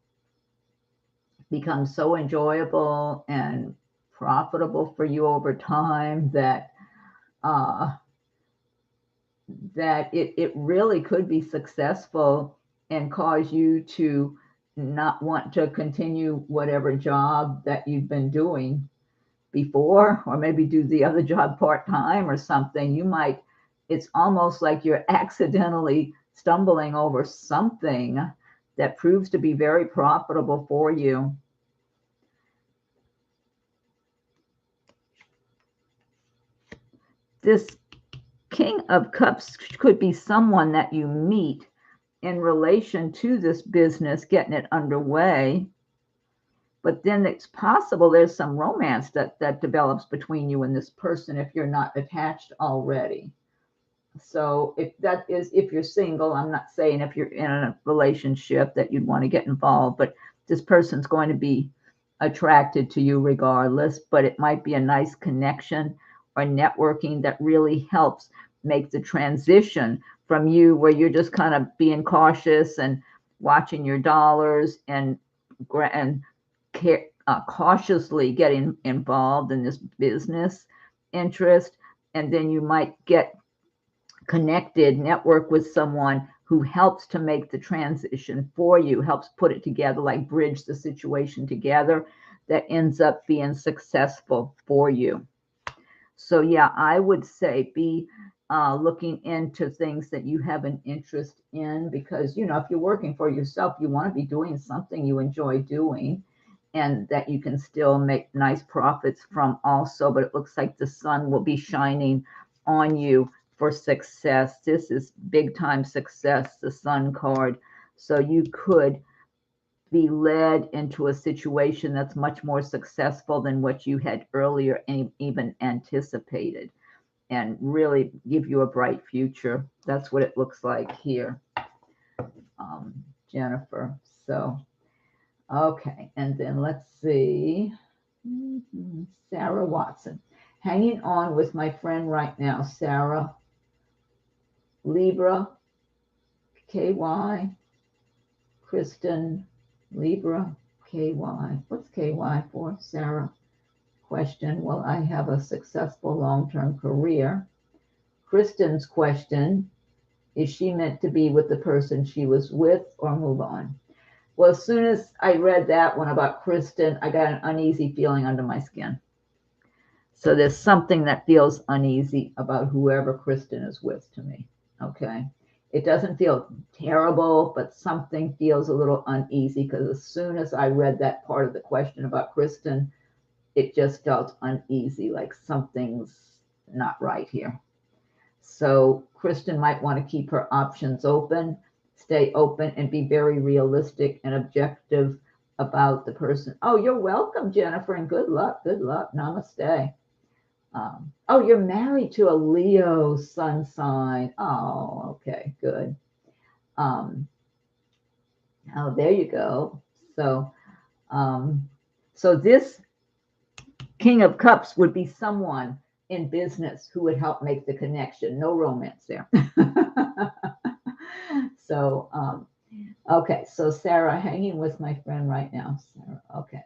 become so enjoyable and profitable for you over time that it really could be successful and cause you to not want to continue whatever job that you've been doing before, or maybe do the other job part-time or something. It's almost like you're accidentally stumbling over something that proves to be very profitable for you. This King of Cups could be someone that you meet in relation to this business, getting it underway. But then it's possible there's some romance that develops between you and this person if you're not attached already. So if you're single, I'm not saying if you're in a relationship that you'd want to get involved, but this person's going to be attracted to you regardless. But it might be a nice connection or networking that really helps make the transition from you, where you're just kind of being cautious and watching your dollars and cautiously getting involved in this business interest. And then you might get connected, network with someone who helps to make the transition for you, helps put it together, like bridge the situation together, that ends up being successful for you. So yeah, I would say be looking into things that you have an interest in, because, you know, if you're working for yourself, you want to be doing something you enjoy doing and that you can still make nice profits from also. But it looks like the sun will be shining on you for success. This is big time success, the Sun card. So you could be led into a situation that's much more successful than what you had earlier even anticipated, and really give you a bright future. That's what it looks like here, Jennifer. So, okay. And then let's see. Sarah Watson. Hanging on with my friend right now, Sarah. Libra, KY, Kristen, Libra, KY. What's KY for, Sarah? Question, will I have a successful long-term career? Kristen's question, is she meant to be with the person she was with or move on? Well, as soon as I read that one about Kristen, I got an uneasy feeling under my skin. So there's something that feels uneasy about whoever Kristen is with to me. Okay. It doesn't feel terrible, but something feels a little uneasy because as soon as I read that part of the question about Kristen, it just felt uneasy, like something's not right here. So Kristen might want to keep her options open, stay open, and be very realistic and objective about the person. Oh, you're welcome, Jennifer, and good luck. Good luck. Namaste. Oh, you're married to a Leo sun sign. Oh, okay, good. Oh, there you go. So, so this King of Cups would be someone in business who would help make the connection. No romance there. So, okay. So Sarah, hanging with my friend right now. Sarah, okay.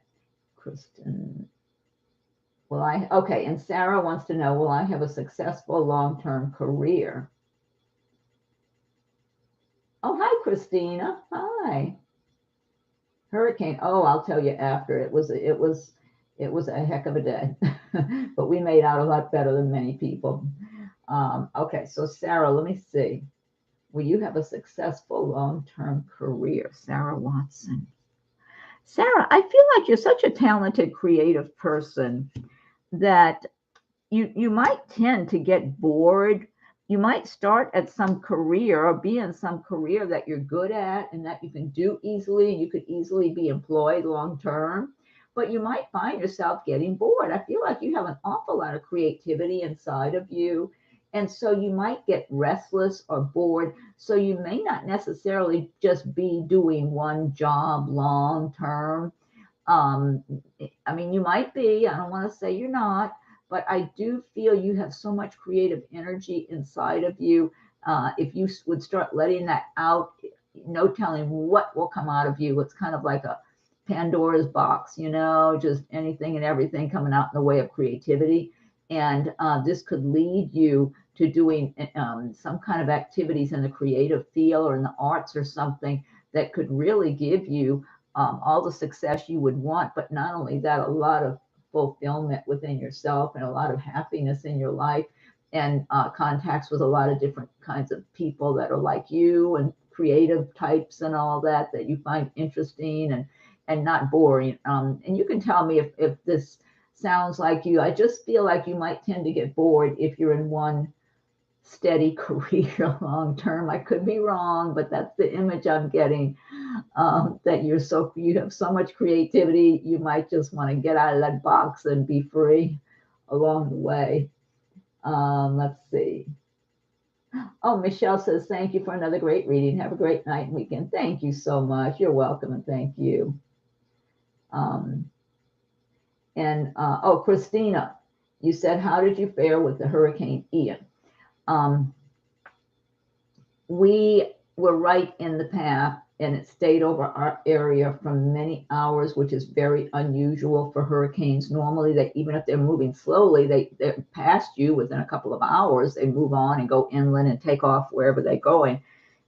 Kristen. Okay. And Sarah wants to know, will I have a successful long-term career? Oh, hi, Christina. Hi. Hurricane. Oh, I'll tell you after. It was a heck of a day, but we made out a lot better than many people. Okay, so Sarah, let me see. Will you have a successful long-term career? Sarah Watson. Sarah, I feel like you're such a talented, creative person that you might tend to get bored. You might start at some career or be in some career that you're good at and that you can do easily. You could easily be employed long term, but you might find yourself getting bored. I feel like you have an awful lot of creativity inside of you. And so you might get restless or bored. So you may not necessarily just be doing one job long term. I mean, you might be, I don't want to say you're not, but I do feel you have so much creative energy inside of you. If you would start letting that out, no telling what will come out of you. It's kind of like a Pandora's box, just anything and everything coming out in the way of creativity. And this could lead you to doing some kind of activities in the creative field or in the arts or something that could really give you all the success you would want. But not only that, a lot of fulfillment within yourself and a lot of happiness in your life and contacts with a lot of different kinds of people that are like you and creative types and all that you find interesting and not boring. And you can tell me if this sounds like you. I just feel like you might tend to get bored if you're in one steady career long term. I could be wrong, but that's the image I'm getting. That you have so much creativity, you might just want to get out of that box and be free along the way. Let's see. Oh, Michelle says, thank you for another great reading. Have a great night and weekend. Thank you so much. You're welcome and thank you. Oh, Christina, you said, how did you fare with the Hurricane Ian? We were right in the path and it stayed over our area for many hours, which is very unusual for hurricanes. Normally, even if they're moving slowly, they're past you within a couple of hours. They move on and go inland and take off wherever they're going.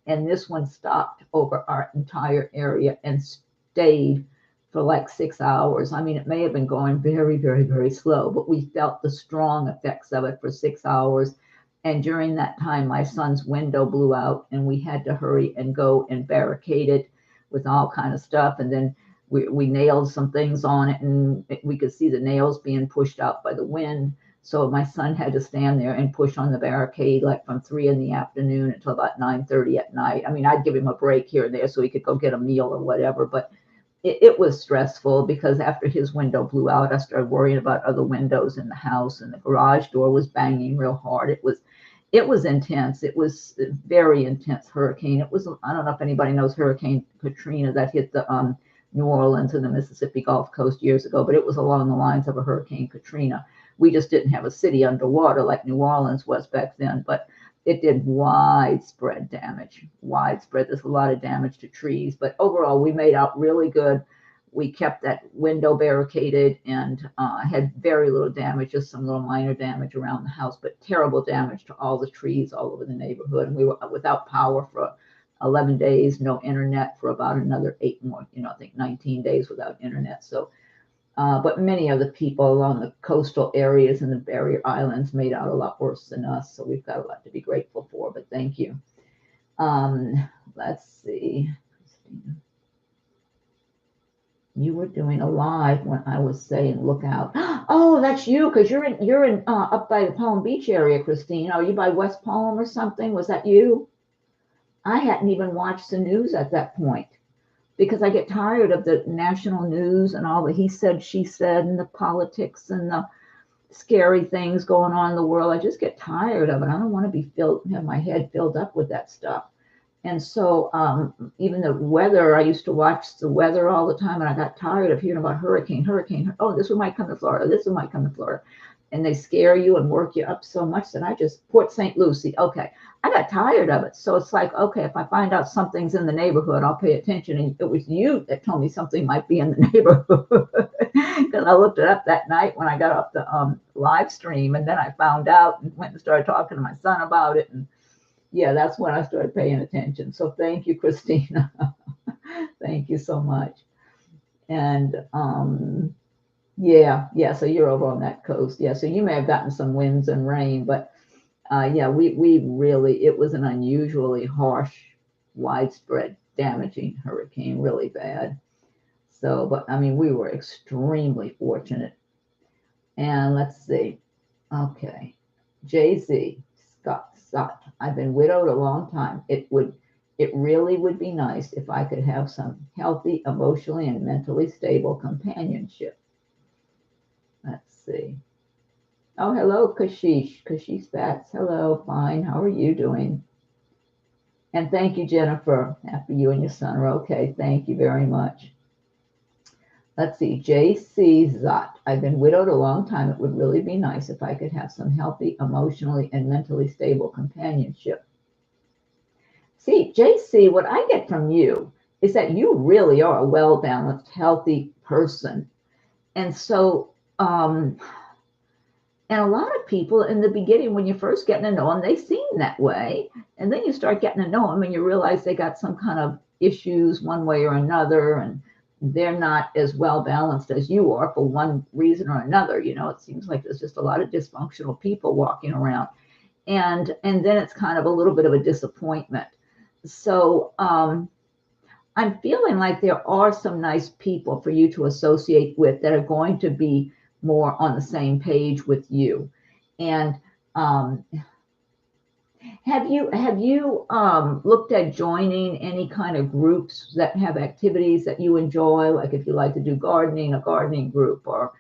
And this one stopped over our entire area and stayed for like 6 hours. I mean, it may have been going very, very, very slow, but we felt the strong effects of it for 6 hours. And during that time, my son's window blew out and we had to hurry and go and barricade it with all kind of stuff. And then we nailed some things on it and we could see the nails being pushed out by the wind. So my son had to stand there and push on the barricade like from 3 in the afternoon until about 9:30 at night. I mean, I'd give him a break here and there so he could go get a meal or whatever, but it was stressful because after his window blew out, I started worrying about other windows in the house and the garage door was banging real hard. It was intense. It was a very intense hurricane. I don't know if anybody knows Hurricane Katrina that hit the New Orleans and the Mississippi Gulf Coast years ago, but it was along the lines of a Hurricane Katrina. We just didn't have a city underwater like New Orleans was back then, but it did widespread damage. There's a lot of damage to trees, but overall we made out really good. We kept that window barricaded and had very little damage, just some little minor damage around the house, but terrible damage to all the trees all over the neighborhood. And we were without power for 11 days, no internet for about another 8 more, I think 19 days without internet. So But many of the people along the coastal areas and the barrier islands made out a lot worse than us. So we've got a lot to be grateful for, but thank you. Let's see. You were doing a live when I was saying, look out. Oh, that's you, because you're in up by the Palm Beach area, Christine. Are you by West Palm or something? Was that you? I hadn't even watched the news at that point, because I get tired of the national news and all the he said, she said, and the politics and the scary things going on in the world. I just get tired of it. I don't want to be have my head filled up with that stuff. And so even the weather, I used to watch the weather all the time, and I got tired of hearing about hurricane. Oh, this one might come to Florida. This one might come to Florida. And they scare you and work you up so much that I just, Port St. Lucie. Okay. I got tired of it. So it's like, okay, if I find out something's in the neighborhood, I'll pay attention. And it was you that told me something might be in the neighborhood, because I looked it up that night when I got off the live stream. And then I found out and went and started talking to my son about it. And yeah, that's when I started paying attention. So thank you, Christina. Thank you so much. And yeah, so you're over on that coast. Yeah, so you may have gotten some winds and rain, but yeah, we really, it was an unusually harsh, widespread, damaging hurricane, really bad. So, but I mean, we were extremely fortunate. And let's see. Okay. Jay-Z, Scott, I've been widowed a long time. It really would be nice if I could have some healthy, emotionally and mentally stable companionship. Let's see. Oh, hello, Kashish. Kashish Bats. Hello, fine. How are you doing? And thank you, Jennifer. Happy you and your son are okay. Thank you very much. Let's see. J.C. Zot. I've been widowed a long time. It would really be nice if I could have some healthy, emotionally and mentally stable companionship. See, J.C., what I get from you is that you really are a well-balanced, healthy person. And so, and a lot of people in the beginning, when you're first getting to know them, they seem that way. And then you start getting to know them and you realize they got some kind of issues one way or another. And they're not as well balanced as you are for one reason or another. You know, it seems like there's just a lot of dysfunctional people walking around. And then it's kind of a little bit of a disappointment. So I'm feeling like there are some nice people for you to associate with that are going to be more on the same page with you. And have you looked at joining any kind of groups that have activities that you enjoy? Like if you like to do gardening, a gardening group, or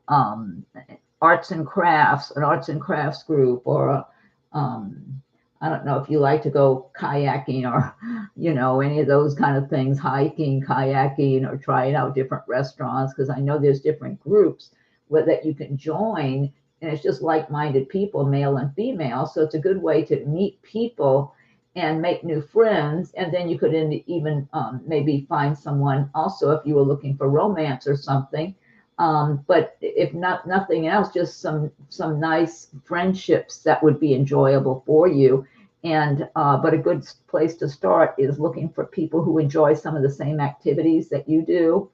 arts and crafts, an arts and crafts group, or I don't know if you like to go kayaking or, you know, any of those kind of things, hiking, kayaking, or trying out different restaurants, because I know there's different groups that you can join, and it's just like-minded people, male and female. So it's a good way to meet people and make new friends. And then you could even maybe find someone also if you were looking for romance or something. But if nothing else, just some nice friendships that would be enjoyable for you. And but a good place to start is looking for people who enjoy some of the same activities that you do.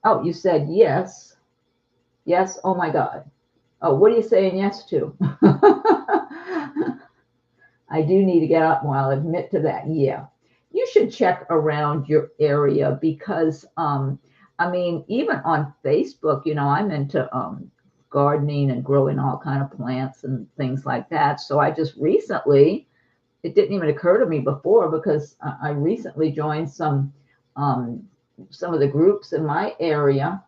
Oh, you said yes. Yes. Oh my God. Oh, what are you saying yes to? I do need to get out more. I'll admit to that. Yeah. You should check around your area because I mean, even on Facebook, you know, I'm into gardening and growing all kind of plants and things like that. So I just recently, it didn't even occur to me before because I recently joined some of the groups in my area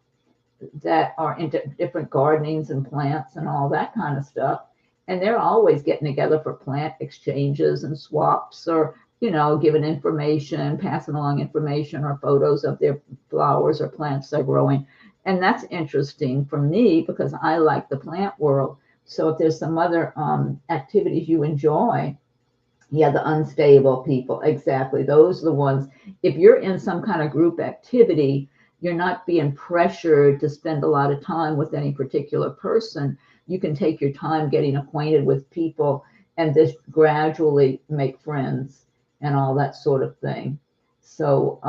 that are into different gardenings and plants and all that kind of stuff. And they're always getting together for plant exchanges and swaps, or you know, giving information, passing along information or photos of their flowers or plants they're growing. And that's interesting for me because I like the plant world. So if there's some other activities you enjoy, yeah, the unstable people, exactly. Those are the ones, if you're in some kind of group activity, you're not being pressured to spend a lot of time with any particular person. You can take your time getting acquainted with people and just gradually make friends and all that sort of thing. So,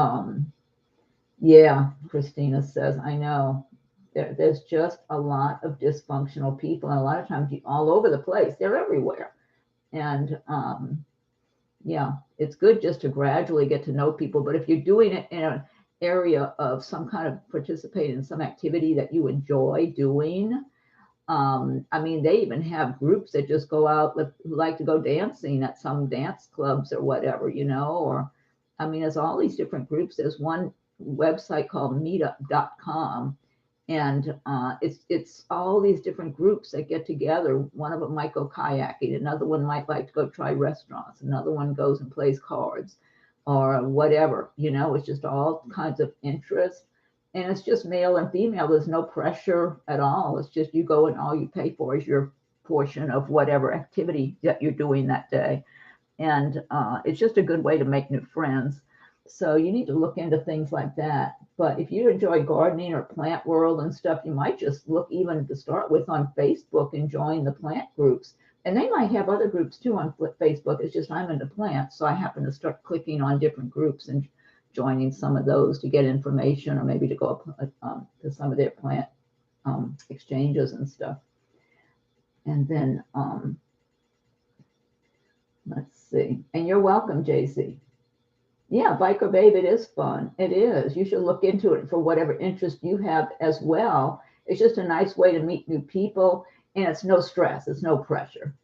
yeah, Christina says, I know. There's just a lot of dysfunctional people, and a lot of times all over the place. They're everywhere. And yeah, it's good just to gradually get to know people. But if you're doing it in an area of some kind of participate in some activity that you enjoy doing, I mean, they even have groups that just go out who like to go dancing at some dance clubs or whatever, or I mean, there's all these different groups. There's one website called meetup.com, and it's all these different groups that get together. One of them might go kayaking, another one might like to go try restaurants, another one goes and plays cards or whatever. It's just all kinds of interests. And it's just male and female. There's no pressure at all. It's just you go and all you pay for is your portion of whatever activity that you're doing that day. And it's just a good way to make new friends. So you need to look into things like that. But if you enjoy gardening or plant world and stuff, you might just look even to start with on Facebook and join the plant groups. And they might have other groups too on Facebook. It's just I'm into plants. So I happen to start clicking on different groups and joining some of those to get information, or maybe to go up to some of their plant exchanges and stuff. And then let's see. And you're welcome, JC. Yeah, Biker Babe, it is fun. It is. You should look into it for whatever interest you have as well. It's just a nice way to meet new people, and it's no stress. It's no pressure,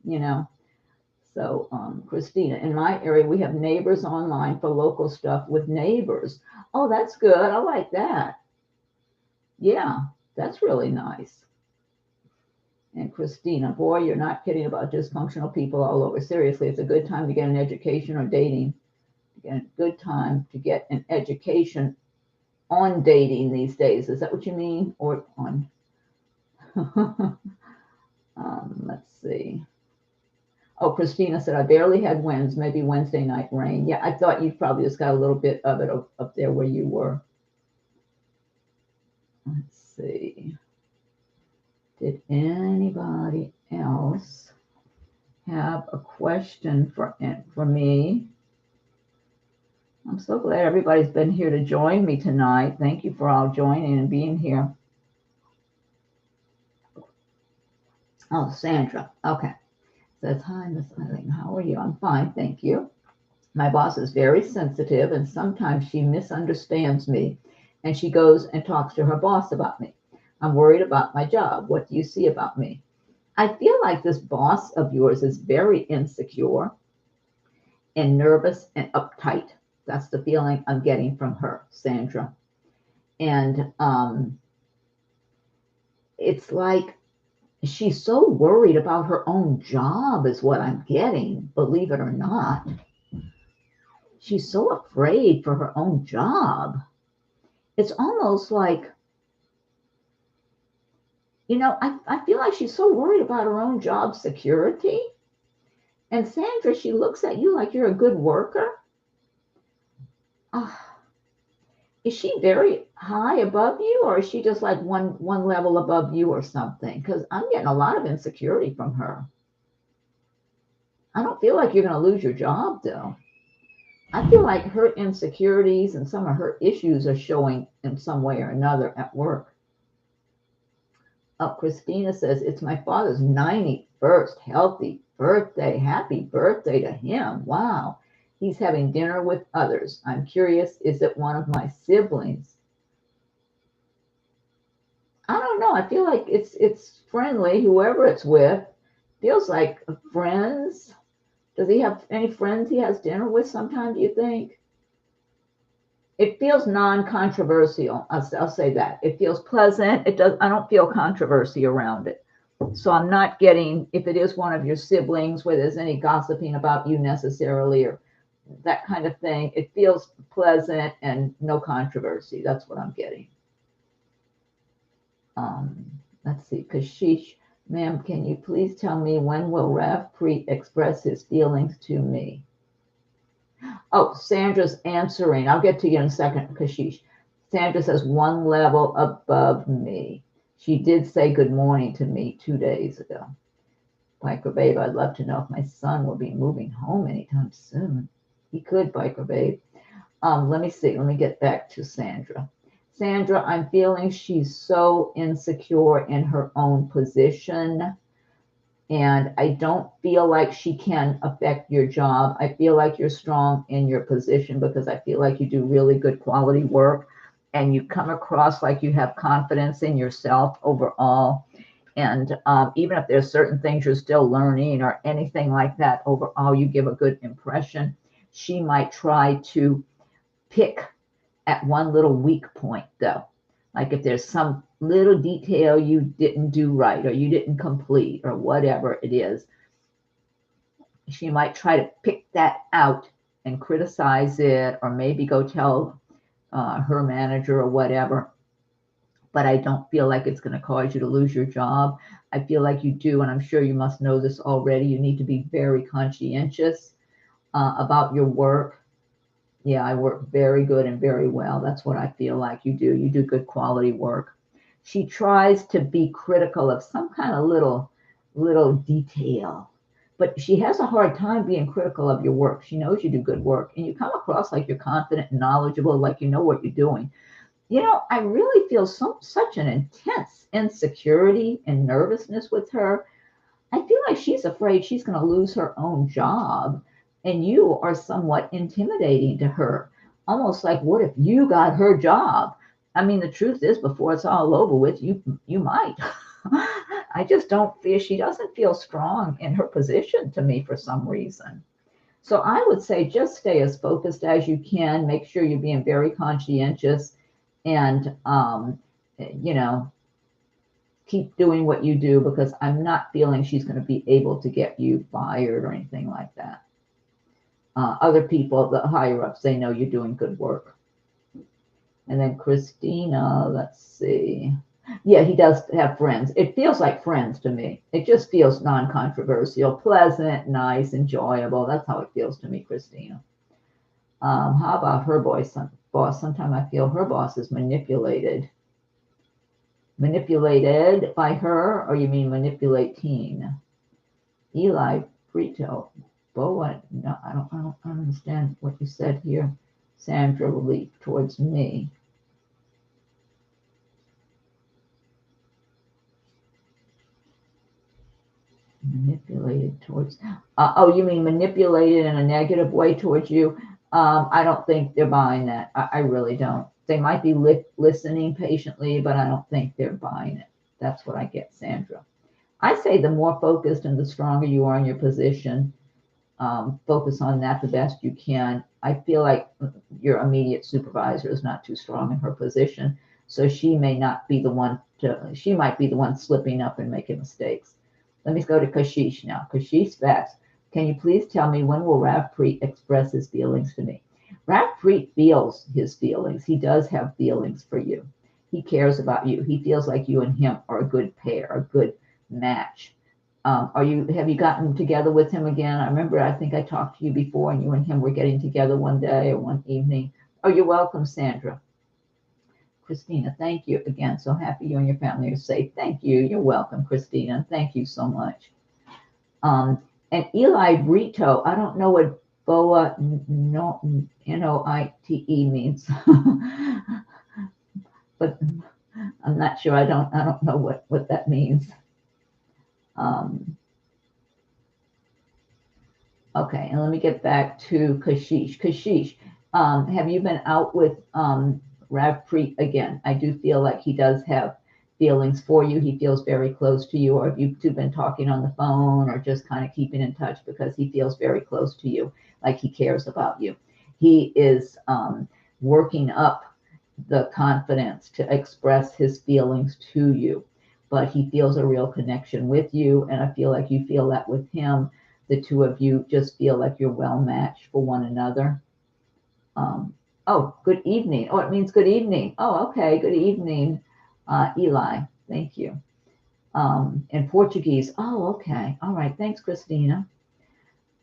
So, Christina, in my area, we have neighbors online for local stuff with neighbors. Oh, that's good. I like that. Yeah, that's really nice. And Christina, boy, you're not kidding about dysfunctional people all over. Seriously, it's a good time to get an education or dating. Again, good time to get an education on dating these days. Is that what you mean? Or on? Let's see. Oh, Christina said, I barely had winds, maybe Wednesday night rain. Yeah, I thought you probably just got a little bit of it up there where you were. Let's see. Did anybody else have a question for me? I'm so glad everybody's been here to join me tonight. Thank you for all joining and being here. Oh, Sandra. Okay. Says, hi, Miss Eileen. How are you? I'm fine, thank you. My boss is very sensitive, and sometimes she misunderstands me, and she goes and talks to her boss about me. I'm worried about my job. What do you see about me? I feel like this boss of yours is very insecure and nervous and uptight. That's the feeling I'm getting from her, Sandra. And it's like she's so worried about her own job is what I'm getting, believe it or not. She's so afraid for her own job. It's almost like, I feel like she's so worried about her own job security. And Sandra, she looks at you like you're a good worker. Is she very high above you, or is she just like one level above you or something? Because I'm getting a lot of insecurity from her. I don't feel like you're going to lose your job, though. I feel like her insecurities and some of her issues are showing in some way or another at work. Christina says, it's my father's 91st healthy birthday. Happy birthday to him. Wow. He's having dinner with others. I'm curious, is it one of my siblings? I don't know. I feel like it's friendly, whoever it's with. Feels like friends. Does he have any friends he has dinner with sometime, do you think? It feels non-controversial. I'll say that. It feels pleasant. I don't feel controversy around it. So I'm not getting, if it is one of your siblings where there's any gossiping about you necessarily or that kind of thing, it feels pleasant and no controversy. That's what I'm getting. Let's see. Kashish, ma'am, can you please tell me when will Rav Preet express his feelings to me? Oh, Sandra's answering. I'll get to you in a second, Kashish. Sandra says, one level above me. She did say good morning to me 2 days ago. Biker Babe, I'd love to know if my son will be moving home anytime soon. He could, Biker Babe. Let me see. Let me get back to Sandra. Sandra, I'm feeling she's so insecure in her own position. And I don't feel like she can affect your job. I feel like you're strong in your position because I feel like you do really good quality work and you come across like you have confidence in yourself overall. And even if there's certain things you're still learning or anything like that, overall, you give a good impression. She might try to pick at one little weak point, though. Like if there's some little detail you didn't do right or you didn't complete or whatever it is, she might try to pick that out and criticize it or maybe go tell her manager or whatever. But I don't feel like it's going to cause you to lose your job. I feel like you do, and I'm sure you must know this already. You need to be very conscientious about your work. Yeah, I work very good and very well. That's what I feel like you do. You do good quality work. She tries to be critical of some kind of little detail, but she has a hard time being critical of your work. She knows you do good work, and you come across like you're confident and knowledgeable, like you know what you're doing. You know, I really feel such an intense insecurity and nervousness with her. I feel like she's afraid she's going to lose her own job, and you are somewhat intimidating to her. Almost like, what if you got her job? I mean, the truth is, before it's all over with, you might. I just don't feel she doesn't feel strong in her position to me for some reason. So I would say just stay as focused as you can. Make sure you're being very conscientious, and you know, keep doing what you do because I'm not feeling she's going to be able to get you fired or anything like that. Other people, the higher ups, they know you're doing good work. And then Christina, let's see. Yeah, he does have friends. It feels like friends to me. It just feels non-controversial, pleasant, nice, enjoyable. That's how it feels to me, Christina. How about her boss? Sometimes I feel her boss is manipulated. Manipulated by her, or you mean manipulating? Eli Brito. Boa, no, I don't understand what you said here. Sandra will leap towards me. Manipulated towards, oh, you mean manipulated in a negative way towards you? I don't think they're buying that. I really don't. They might be listening patiently, but I don't think they're buying it. That's what I get, Sandra. I say the more focused and the stronger you are in your position, focus on that the best you can. I feel like your immediate supervisor is not too strong in her position, so she may not be the one she might be the one slipping up and making mistakes. Let me go to Kashish now. Kashish Vax, can you please tell me when will Ravpreet express his feelings to me? Ravpreet feels his feelings. He does have feelings for you. He cares about you. He feels like you and him are a good pair, a good match. Have you gotten together with him again? I remember, I think I talked to you before and you and him were getting together one day or one evening. Oh, you're welcome, Sandra. Christina, thank you again. So happy you and your family are safe. Thank you. You're welcome, Christina. Thank you so much. And Eli Brito, I don't know what Boa Noite means, but I'm not sure. I don't know what that means. Okay, and let me get back to Kashish. Kashish, have you been out with Ravpreet again? I do feel like he does have feelings for you. He feels very close to you. Or have you two been talking on the phone or just kind of keeping in touch because he feels very close to you, like he cares about you? He is working up the confidence to express his feelings to you, but he feels a real connection with you. And I feel like you feel that with him. The two of you just feel like you're well matched for one another. Oh, good evening. Oh, it means good evening. Oh, okay. Good evening, Eli. Thank you. In Portuguese. Oh, okay. All right. Thanks, Christina.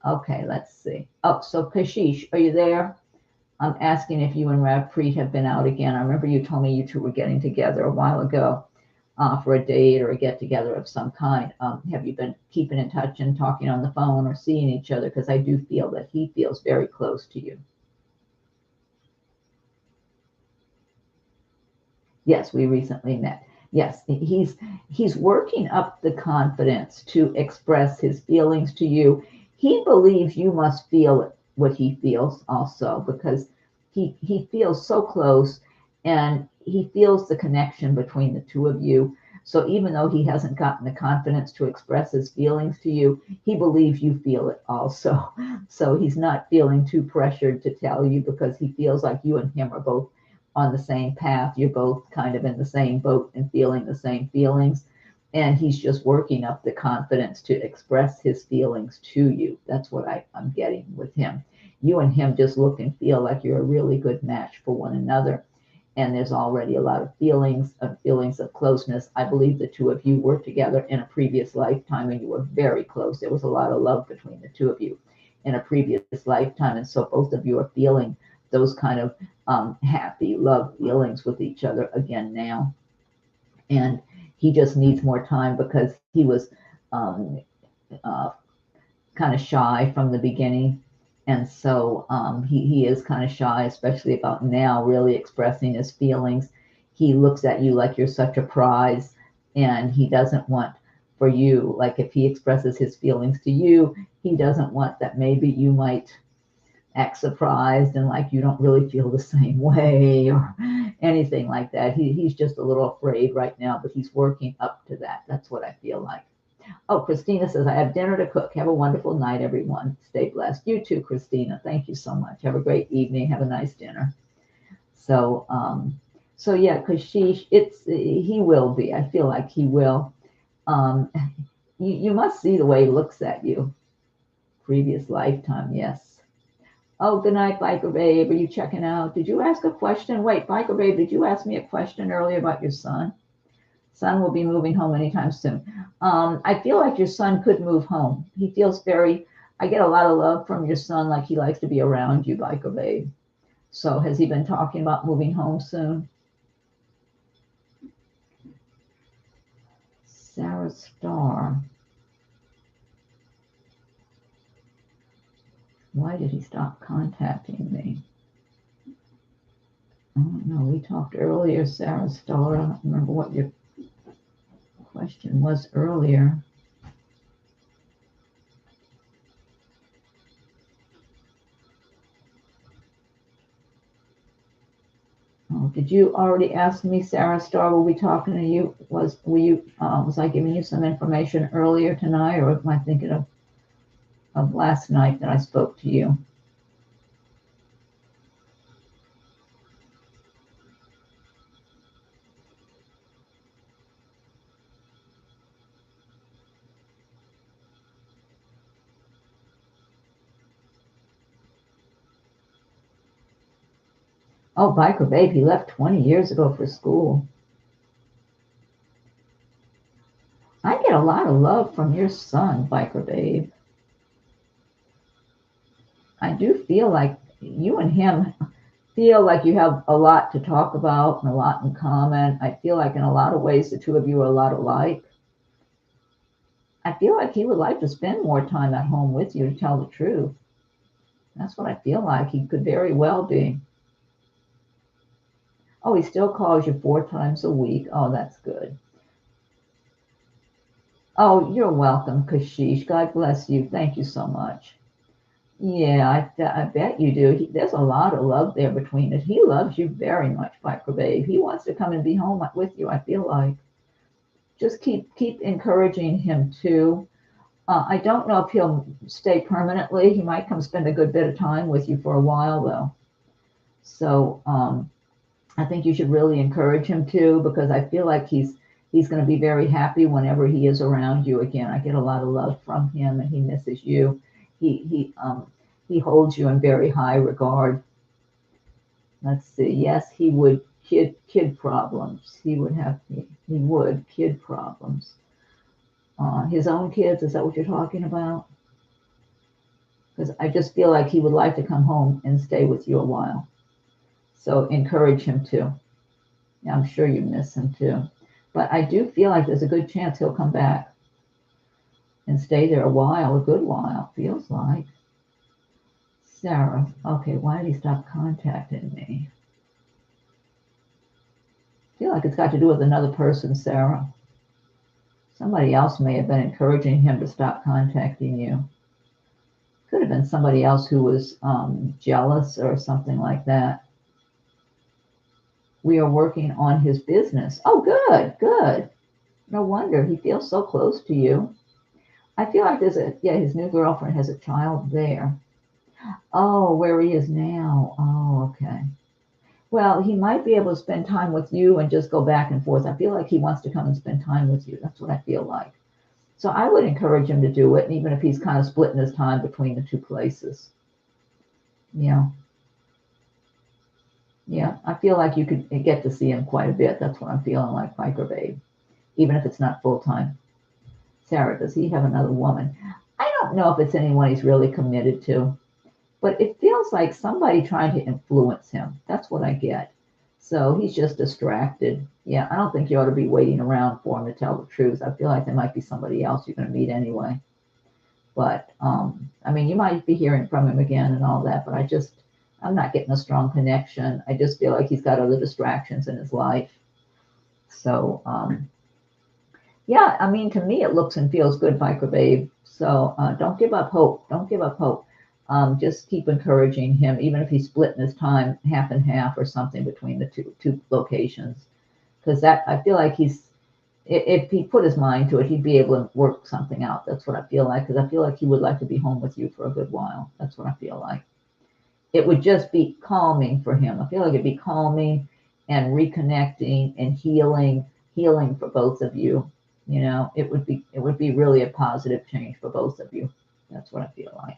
Okay, let's see. Oh, so Kashish, are you there? I'm asking if you and Ravpreet have been out again. I remember you told me you two were getting together a while ago for a date or a get-together of some kind. Have you been keeping in touch and talking on the phone or seeing each other? Because I do feel that he feels very close to you. Yes, we recently met. Yes, he's working up the confidence to express his feelings to you. He believes you must feel what he feels also, because he feels so close, and he feels the connection between the two of you. So even though he hasn't gotten the confidence to express his feelings to you, he believes you feel it also. So he's not feeling too pressured to tell you, because he feels like you and him are both on the same path. You're both kind of in the same boat and feeling the same feelings. And he's just working up the confidence to express his feelings to you. That's what I'm getting with him. You and him just look and feel like you're a really good match for one another. And there's already a lot of feelings of closeness. I believe the two of you were together in a previous lifetime, and you were very close. There was a lot of love between the two of you in a previous lifetime. And so both of you are feeling those kind of happy love feelings with each other again now. And he just needs more time, because he was um, uh, kind of shy from the beginning. And so he is kind of shy, especially about now really expressing his feelings. He looks at you like you're such a prize, and he doesn't want for you, like if he expresses his feelings to you, he doesn't want that maybe you might act surprised and like you don't really feel the same way or anything like that. He's just a little afraid right now, but he's working up to that. That's what I feel like. Oh, Christina says, I have dinner to cook. Have a wonderful night, everyone. Stay blessed. You too, Christina. Thank you so much. Have a great evening. Have a nice dinner. So, so yeah, Kashish, he will be. I feel like he will. Um, you must see the way he looks at you. Previous lifetime, yes. Oh, good night, Biker Babe. Are you checking out? Did you ask a question? Wait, Biker Babe, did you ask me a question earlier about your son? Son will be moving home anytime soon. I feel like your son could move home. He feels very, I get a lot of love from your son, like he likes to be around you, Biker Babe. So has he been talking about moving home soon? Sarah Starr. Why did he stop contacting me? I don't know. We talked earlier, Sarah Starr. I don't remember what your question was earlier. Oh, did you already ask me, Sarah Starr? Were we talking to you? Was I giving you some information earlier tonight, or am I thinking of last night that I spoke to you? Oh, Biker Babe, he left 20 years ago for school. I get a lot of love from your son, Biker Babe. I do feel like you and him feel like you have a lot to talk about and a lot in common. I feel like in a lot of ways the two of you are a lot alike. I feel like he would like to spend more time at home with you, to tell the truth. That's what I feel like. He could very well be. Oh, he still calls you 4 times a week. Oh, that's good. Oh, you're welcome, Kashish. God bless you. Thank you so much. Yeah, I bet you do. There's a lot of love there between us. He loves you very much, Biker Babe. He wants to come and be home with you, I feel like. Just keep encouraging him too. I don't know if he'll stay permanently. He might come spend a good bit of time with you for a while, though. So I think you should really encourage him too, because I feel like he's going to be very happy whenever he is around you again. I get a lot of love from him, and he misses you. He holds you in very high regard. Let's see. Yes, he would. Kid problems. He would kid problems. His own kids. Is that what you're talking about? Because I just feel like he would like to come home and stay with you a while. So encourage him to. Yeah, I'm sure you miss him too. But I do feel like there's a good chance he'll come back and stay there a good while, feels like. Sarah, okay, why did he stop contacting me? I feel like it's got to do with another person, Sarah. Somebody else may have been encouraging him to stop contacting you. Could have been somebody else who was jealous or something like that. We are working on his business. Oh, good, good. No wonder he feels so close to you. I feel like his new girlfriend has a child there. Oh, where he is now. Oh, okay. Well, he might be able to spend time with you and just go back and forth. I feel like he wants to come and spend time with you. That's what I feel like. So I would encourage him to do it, even if he's kind of splitting his time between the two places. Yeah. Yeah, I feel like you could get to see him quite a bit. That's what I'm feeling like, Biker Babe, even if it's not full time. Sarah, does he have another woman? I don't know if it's anyone he's really committed to, but it feels like somebody trying to influence him. That's what I get. So he's just distracted. Yeah, I don't think you ought to be waiting around for him to tell the truth. I feel like there might be somebody else you're going to meet anyway. But, I mean, you might be hearing from him again and all that, but I'm not getting a strong connection. I just feel like he's got other distractions in his life. So, yeah, I mean, to me, it looks and feels good, Biker Babe. So don't give up hope. Don't give up hope. Just keep encouraging him, even if he's splitting his time half and half or something between the two locations. Because I feel like if he put his mind to it, he'd be able to work something out. That's what I feel like. Because I feel like he would like to be home with you for a good while. That's what I feel like. It would just be calming for him. I feel like it'd be calming and reconnecting and healing for both of you. You know, it would be really a positive change for both of you. That's what I feel like.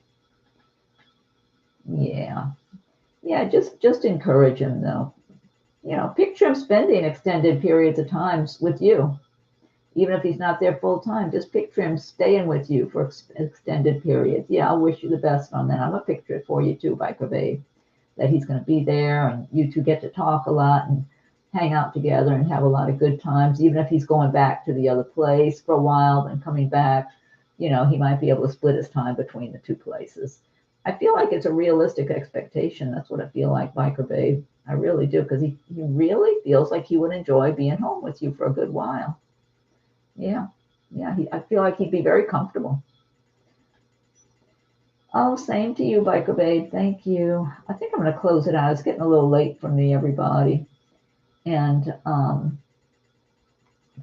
Yeah. Yeah, just encourage him though. You know, picture him spending extended periods of times with you. Even if he's not there full time, just picture him staying with you for extended periods. Yeah, I'll wish you the best on that. I'm going to picture it for you too, Biker Babe, that he's going to be there and you two get to talk a lot and hang out together and have a lot of good times. Even if he's going back to the other place for a while, then coming back, you know, he might be able to split his time between the two places. I feel like it's a realistic expectation. That's what I feel like, Biker Babe. I really do, because he really feels like he would enjoy being home with you for a good while. Yeah, yeah. I feel like he'd be very comfortable. Oh, same to you, Biker Babe. Thank you. I think I'm going to close it out. It's getting a little late for me, everybody. And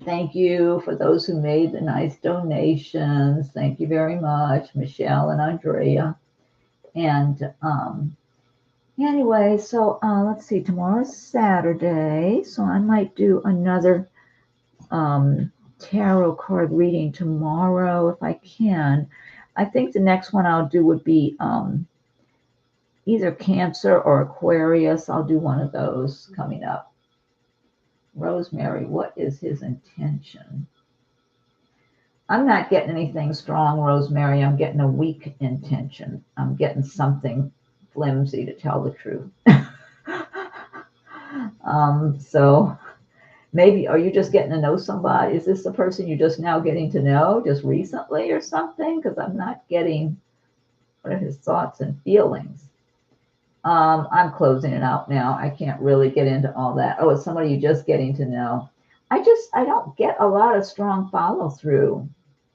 thank you for those who made the nice donations. Thank you very much, Michelle and Andrea. And anyway, so let's see. Tomorrow's Saturday, so I might do another tarot card reading tomorrow if I can. I think the next one I'll do would be either Cancer or Aquarius. I'll do one of those coming up. Rosemary, what is his intention? I'm not getting anything strong, Rosemary. I'm getting a weak intention. I'm getting something flimsy, to tell the truth. So maybe, are you just getting to know somebody? Is this the person you're just now getting to know, just recently or something? Because I'm not getting what are his thoughts and feelings. I'm closing it out now. I can't really get into all that. Oh, it's somebody you're just getting to know. I don't get a lot of strong follow through.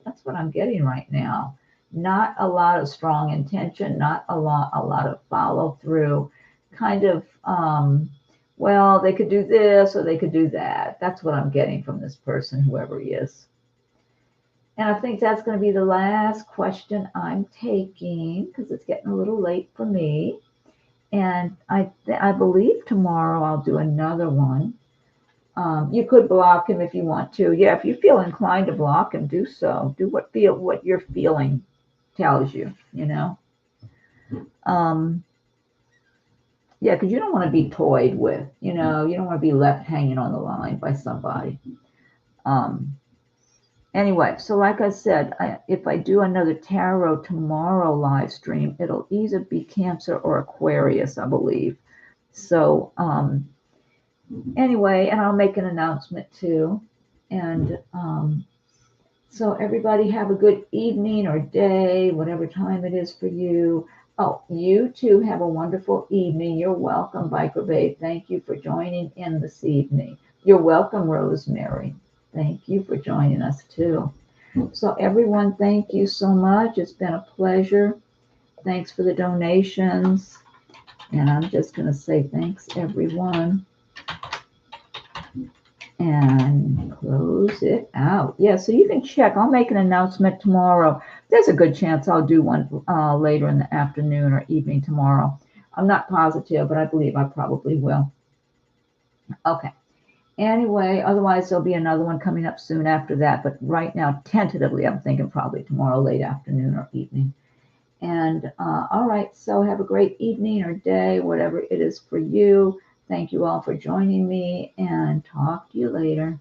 That's what I'm getting right now. Not a lot of strong intention, not a lot of follow through. Kind of, well, they could do this or they could do that. That's what I'm getting from this person, whoever he is. And I think that's going to be the last question I'm taking, because it's getting a little late for me. And I believe tomorrow I'll do another one. You could block him if you want to. Yeah, if you feel inclined to block him, do so. Do what your feeling tells you, you know. Yeah, because you don't want to be toyed with, you know. You don't want to be left hanging on the line by somebody. Anyway, so like I said, if I do another tarot tomorrow live stream, it'll either be Cancer or Aquarius, I believe. So anyway, and I'll make an announcement too. And so everybody have a good evening or day, whatever time it is for you. Oh, you too have a wonderful evening. You're welcome, Biker Babe. Thank you for joining in this evening. You're welcome, Rosemary. Thank you for joining us too. So everyone, thank you so much. It's been a pleasure. Thanks for the donations. And I'm just going to say thanks, everyone, and close it out. Yeah, so you can check. I'll make an announcement tomorrow. There's a good chance I'll do one later in the afternoon or evening tomorrow. I'm not positive, but I believe I probably will. Okay. Anyway, otherwise there'll be another one coming up soon after that. But right now, tentatively, I'm thinking probably tomorrow, late afternoon or evening. And all right, so have a great evening or day, whatever it is for you. Thank you all for joining me, and talk to you later.